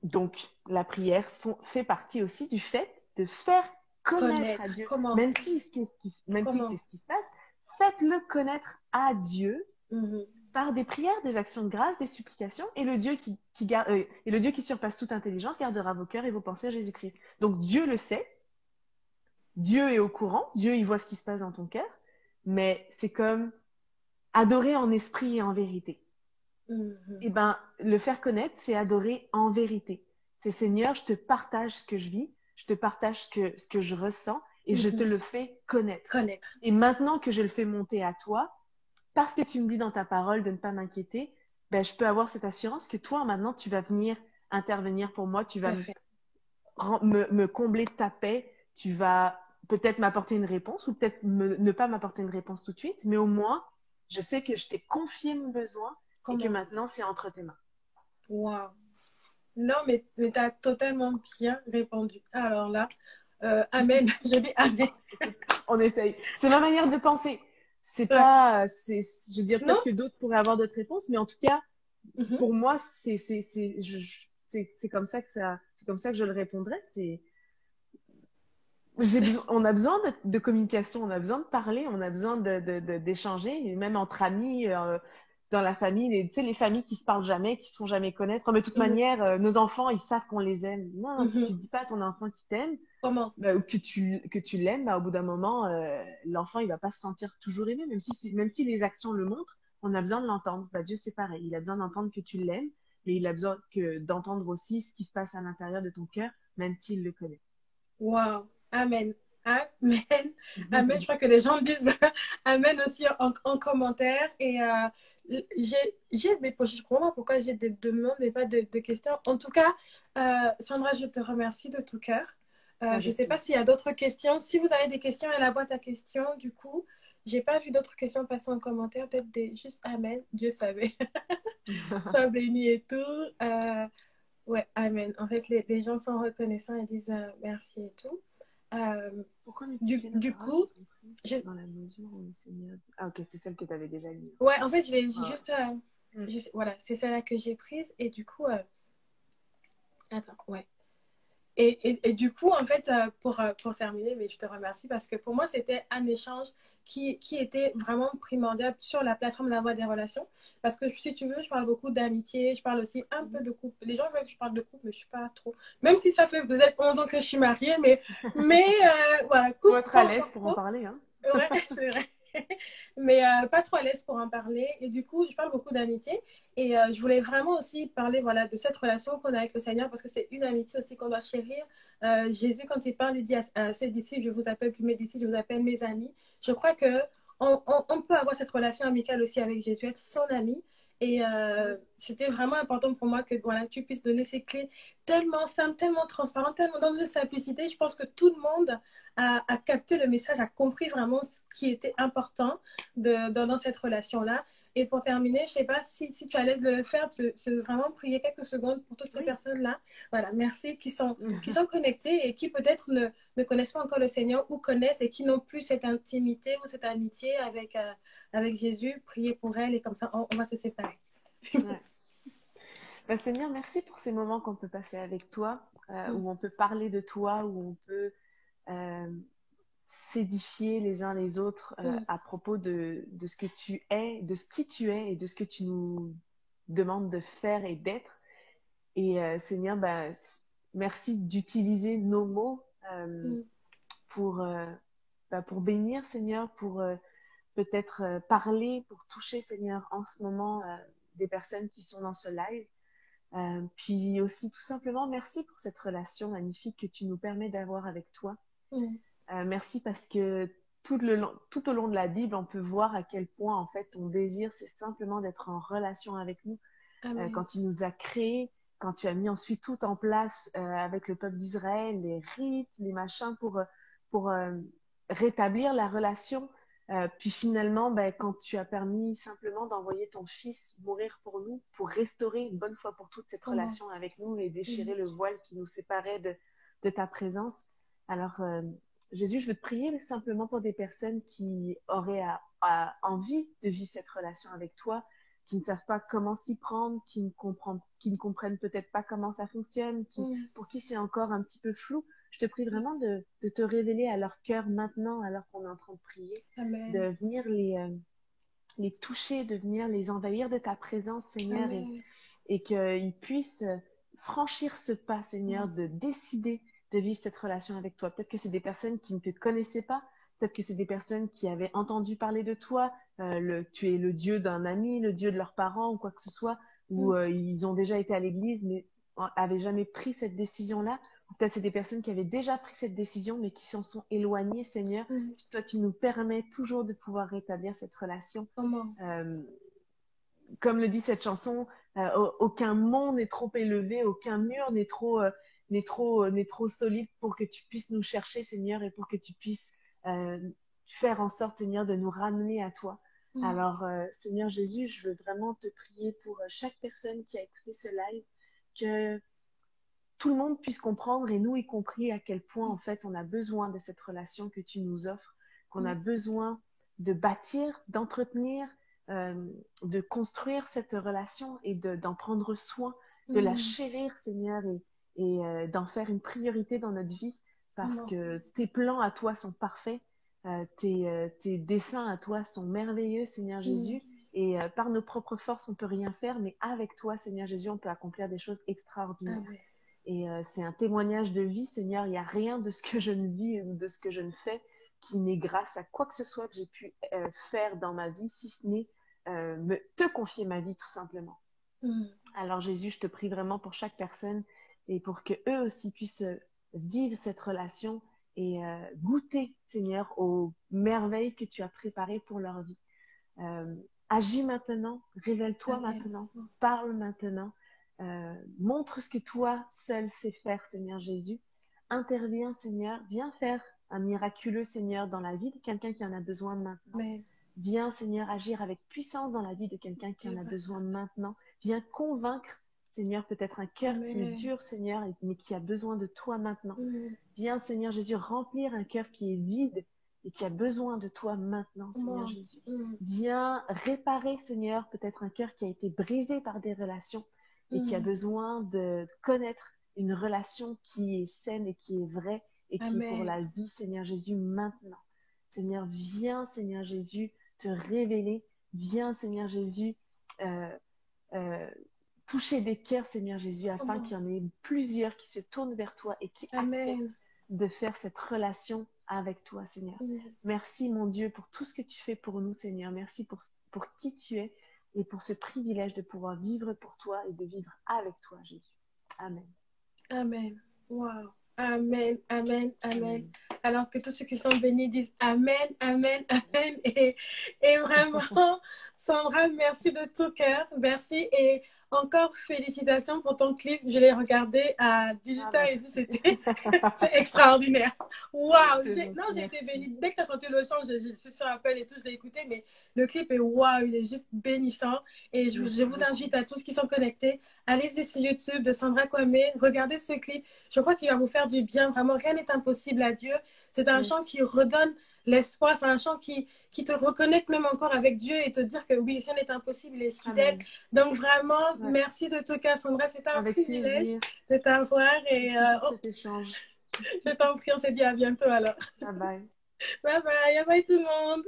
Donc, la prière fait partie aussi du fait de faire connaître à Connaître. Dieu, Comment? même si c'est Comment? ce qui se passe, faites-le connaître à Dieu Mhm. par des prières, des actions de grâce, des supplications, et le Dieu et le Dieu qui surpasse toute intelligence gardera vos cœurs et vos pensées à Jésus-Christ. Donc Dieu le sait, Dieu est au courant, Dieu il voit ce qui se passe dans ton cœur, mais c'est comme adorer en esprit et en vérité. Mhm. Eh ben, le faire connaître, c'est adorer en vérité. C'est Seigneur, je te partage ce que je vis, je te partage ce que je ressens et je te Mhm. le fais connaître. Connaître. Et maintenant que je le fais monter à toi, parce que tu me dis dans ta parole de ne pas m'inquiéter, ben, je peux avoir cette assurance que toi, maintenant, tu vas venir intervenir pour moi, tu Tout vas à fait. me combler de ta paix, tu vas peut-être m'apporter une réponse ou peut-être ne pas m'apporter une réponse tout de suite, mais au moins, je sais que je t'ai confié mon besoin et que Comment? maintenant, c'est entre tes mains. Waouh. Non, mais tu as totalement bien répondu. Alors là, Amen. Je dis Amen. Écoute, on essaye. C'est ma manière de penser. C'est Ouais. pas, je veux dire peut-être Non? que d'autres pourraient avoir d'autres réponses, mais en tout cas, Mhm. pour moi, c'est comme ça que c'est comme ça que je le répondrais. On a besoin de communication, on a besoin de parler, on a besoin d'échanger, et même entre amis. dans la famille, tu sais, les familles qui se parlent jamais, qui se font jamais connaître. Mais de toute Mhm. manière, nos enfants, ils savent qu'on les aime. Non, si tu Mhm. dis pas à ton enfant qu'il t'aime, Comment? bah, ou que tu l'aimes, bah, au bout d'un moment, l'enfant, il va pas se sentir toujours aimé, même si les actions le montrent, on a besoin de l'entendre. Bah, Dieu, c'est pareil. Il a besoin d'entendre que tu l'aimes, mais il a besoin d'entendre aussi ce qui se passe à l'intérieur de ton cœur, même s'il le connaît. Wow. Amen. Amen. Amen. Je crois que les gens me disent Amen aussi en commentaire. Et j'ai des je comprends pas pourquoi j'ai des demandes et pas de questions. En tout cas, Sandra, je te remercie de tout cœur. Je ne Avec sais pas plaisir. s'il y a d'autres questions. Si vous avez des questions, il y a la boîte à questions. Du coup, j'ai pas vu d'autres questions passer en commentaire. Peut-être juste Amen. Dieu savait. Sois béni et tout. Ouais, Amen. En fait, les gens sont reconnaissants et disent merci et tout. Euh, Pourquoi multiplier la du parole coup, et Christ je... dans la mesure où le Seigneur... Ah, ok, c'est celle que tu avais déjà lue. ouais, en fait, j'ai Ouais, juste. ouais. Voilà, c'est celle-là que j'ai prise. Et du coup, attends, ouais. Et du coup, en fait, pour terminer, mais je te remercie parce que pour moi, c'était un échange qui était vraiment primordial sur la plateforme de la voie des relations. Parce que si tu veux, je parle beaucoup d'amitié, je parle aussi un peu Mhm. de couple. Les gens veulent que je parle de couple, mais je ne suis pas trop. Même si ça fait peut-être 11 ans que je suis mariée, mais voilà, Faut couple, être à pas l'aise encore pour en trop. parler, hein. Ouais, c'est vrai. Mais pas trop à l'aise pour en parler. Et du coup, je parle beaucoup d'amitié. Et je voulais vraiment aussi parler voilà, de cette relation qu'on a avec le Seigneur parce que c'est une amitié aussi qu'on doit chérir. Jésus, quand il parle, il dit à ses disciples, je vous appelle plus mes disciples, je vous appelle mes amis. Je crois que on peut avoir cette relation amicale aussi avec Jésus, être son ami. Et c'était vraiment important pour moi que voilà, tu puisses donner ces clés tellement simples, tellement transparentes, tellement dans une simplicité. Je pense que tout le monde a capté le message, a compris vraiment ce qui était important dans cette relation-là. Et pour terminer, je ne sais pas si tu allais le faire, vraiment prier quelques secondes pour toutes ces Oui. personnes-là. Voilà, merci, qui sont connectées et qui peut-être ne connaissent pas encore le Seigneur ou connaissent et qui n'ont plus cette intimité ou cette amitié avec Jésus. Priez pour elles et comme ça, on va se séparer. Ouais. Bah, Seigneur, merci pour ces moments qu'on peut passer avec toi, où on peut parler de toi, où on peut euh, s'édifier les uns les autres à propos de ce que tu es, de ce qui tu es et de ce que tu nous demandes de faire et d'être. Et Seigneur, bah, merci d'utiliser nos mots pour, pour bénir, Seigneur, pour peut-être parler, pour toucher, Seigneur, en ce moment des personnes qui sont dans ce live. Puis aussi, tout simplement, merci pour cette relation magnifique que tu nous permets d'avoir avec toi. Merci parce que tout au long de la Bible, on peut voir à quel point, en fait, ton désir, c'est simplement d'être en relation avec nous. Quand Amen. tu nous as créés, quand tu as mis ensuite tout en place avec le peuple d'Israël, les rites, les machins pour rétablir la relation. Puis finalement, ben, quand tu as permis simplement d'envoyer ton fils mourir pour nous, pour restaurer une bonne fois pour toutes cette Comment? relation avec nous et déchirer le voile qui nous séparait de ta présence. Alors, Jésus, je veux te prier simplement pour des personnes qui auraient envie de vivre cette relation avec toi, qui ne savent pas comment s'y prendre, qui ne comprennent peut-être pas comment ça fonctionne, pour qui c'est encore un petit peu flou. Je te prie vraiment de te révéler à leur cœur maintenant, alors qu'on est en train de prier, Amen. de venir les toucher, de venir les envahir de ta présence, Seigneur, Amen. et qu'ils puissent franchir ce pas, Seigneur, de décider de vivre cette relation avec toi. Peut-être que c'est des personnes qui ne te connaissaient pas, peut-être que c'est des personnes qui avaient entendu parler de toi, tu es le Dieu d'un ami, le Dieu de leurs parents ou quoi que ce soit, ou ils ont déjà été à l'église mais n'avaient jamais pris cette décision-là. Peut-être c'est des personnes qui avaient déjà pris cette décision mais qui s'en sont éloignées, Seigneur. Puis toi, tu nous permets toujours de pouvoir rétablir cette relation. Comment? Euh, Comme le dit cette chanson, aucun mont n'est trop élevé, aucun mur n'est trop solide pour que tu puisses nous chercher, Seigneur, et pour que tu puisses euh, faire en sorte, Seigneur, de nous ramener à toi. Alors, Seigneur Jésus, je veux vraiment te prier pour chaque personne qui a écouté ce live, que tout le monde puisse comprendre, et nous y compris, à quel point, en fait, on a besoin de cette relation que tu nous offres, qu'on a besoin de bâtir, d'entretenir, euh, de construire cette relation et d'en prendre soin, de la chérir, Seigneur, et d'en faire une priorité dans notre vie, parce Comment? que tes plans à toi sont parfaits, tes desseins à toi sont merveilleux, Seigneur Jésus, Et par nos propres forces, on ne peut rien faire, mais avec toi, Seigneur Jésus, on peut accomplir des choses extraordinaires. Amen. Et c'est un témoignage de vie, Seigneur. Il n'y a rien de ce que je ne vis ou de ce que je ne fais qui n'est grâce à quoi que ce soit que j'ai pu faire dans ma vie, si ce n'est te confier ma vie, tout simplement. Alors Jésus, je te prie vraiment pour chaque personne et pour que eux aussi puissent vivre cette relation et goûter, Seigneur, aux merveilles que tu as préparées pour leur vie. Agis maintenant, révèle-toi maintenant, parle maintenant, montre ce que toi seul sais faire, Seigneur Jésus. Interviens, Seigneur, viens faire un miraculeux, Seigneur, dans la vie de quelqu'un qui en a besoin maintenant. Amen. Viens, Seigneur, agir avec puissance dans la vie de quelqu'un qui en a besoin maintenant. Viens convaincre, Seigneur, peut-être un cœur qui est dur, Seigneur, mais qui a besoin de toi maintenant. Viens, Seigneur Jésus, remplir un cœur qui est vide et qui a besoin de toi maintenant, Seigneur Jésus. Viens réparer, Seigneur, peut-être un cœur qui a été brisé par des relations et qui a besoin de connaître une relation qui est saine et qui est vraie et qui est pour la vie, Seigneur Jésus, maintenant. Seigneur, viens, Seigneur Jésus, te révéler. Viens, Seigneur Jésus, toucher des cœurs, Seigneur Jésus, afin qu'il y en ait plusieurs qui se tournent vers toi et qui acceptent de faire cette relation avec toi, Seigneur. Merci, mon Dieu, pour tout ce que tu fais pour nous, Seigneur. Merci pour qui tu es et pour ce privilège de pouvoir vivre pour toi et de vivre avec toi, Jésus. Amen. Amen. Wow. Amen, amen, amen. Alors que tous ceux qui sont bénis disent Amen, amen, amen. Et vraiment, Sandra, merci de tout cœur. Merci. Et encore félicitations pour ton clip. Je l'ai regardé à 18h et c'était c'est extraordinaire. Waouh! Non, j'ai été bénie. Dès que tu as chanté le chant, je suis sur Apple et tout, je l'ai écouté, mais le clip est waouh, il est juste bénissant. Et je vous invite à tous qui sont connectés, allez-y sur YouTube de Sandra Kwame, regardez ce clip. Je crois qu'il va vous faire du bien. Vraiment, rien n'est impossible à Dieu. C'est un chant qui redonne l'espoir, c'est un chant qui te reconnecte même encore avec Dieu et te dire que oui, rien n'est impossible, il est fidèle. Donc vraiment, merci de tout cœur, Sandra, c'est un privilège de t'avoir. Et cet échange. Je t'en prie, on se dit à bientôt alors. Bye bye. Bye bye, bye bye tout le monde.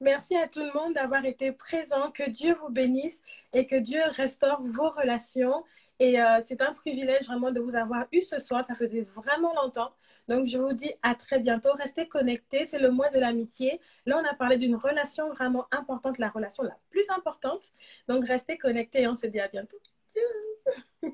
Merci à tout le monde d'avoir été présent. Que Dieu vous bénisse et que Dieu restaure vos relations. Et c'est un privilège vraiment de vous avoir eu ce soir. Ça faisait vraiment longtemps. Donc, je vous dis à très bientôt. Restez connectés. C'est le mois de l'amitié. Là, on a parlé d'une relation vraiment importante, la relation la plus importante. Donc, restez connectés et on se dit à bientôt. Tchuss.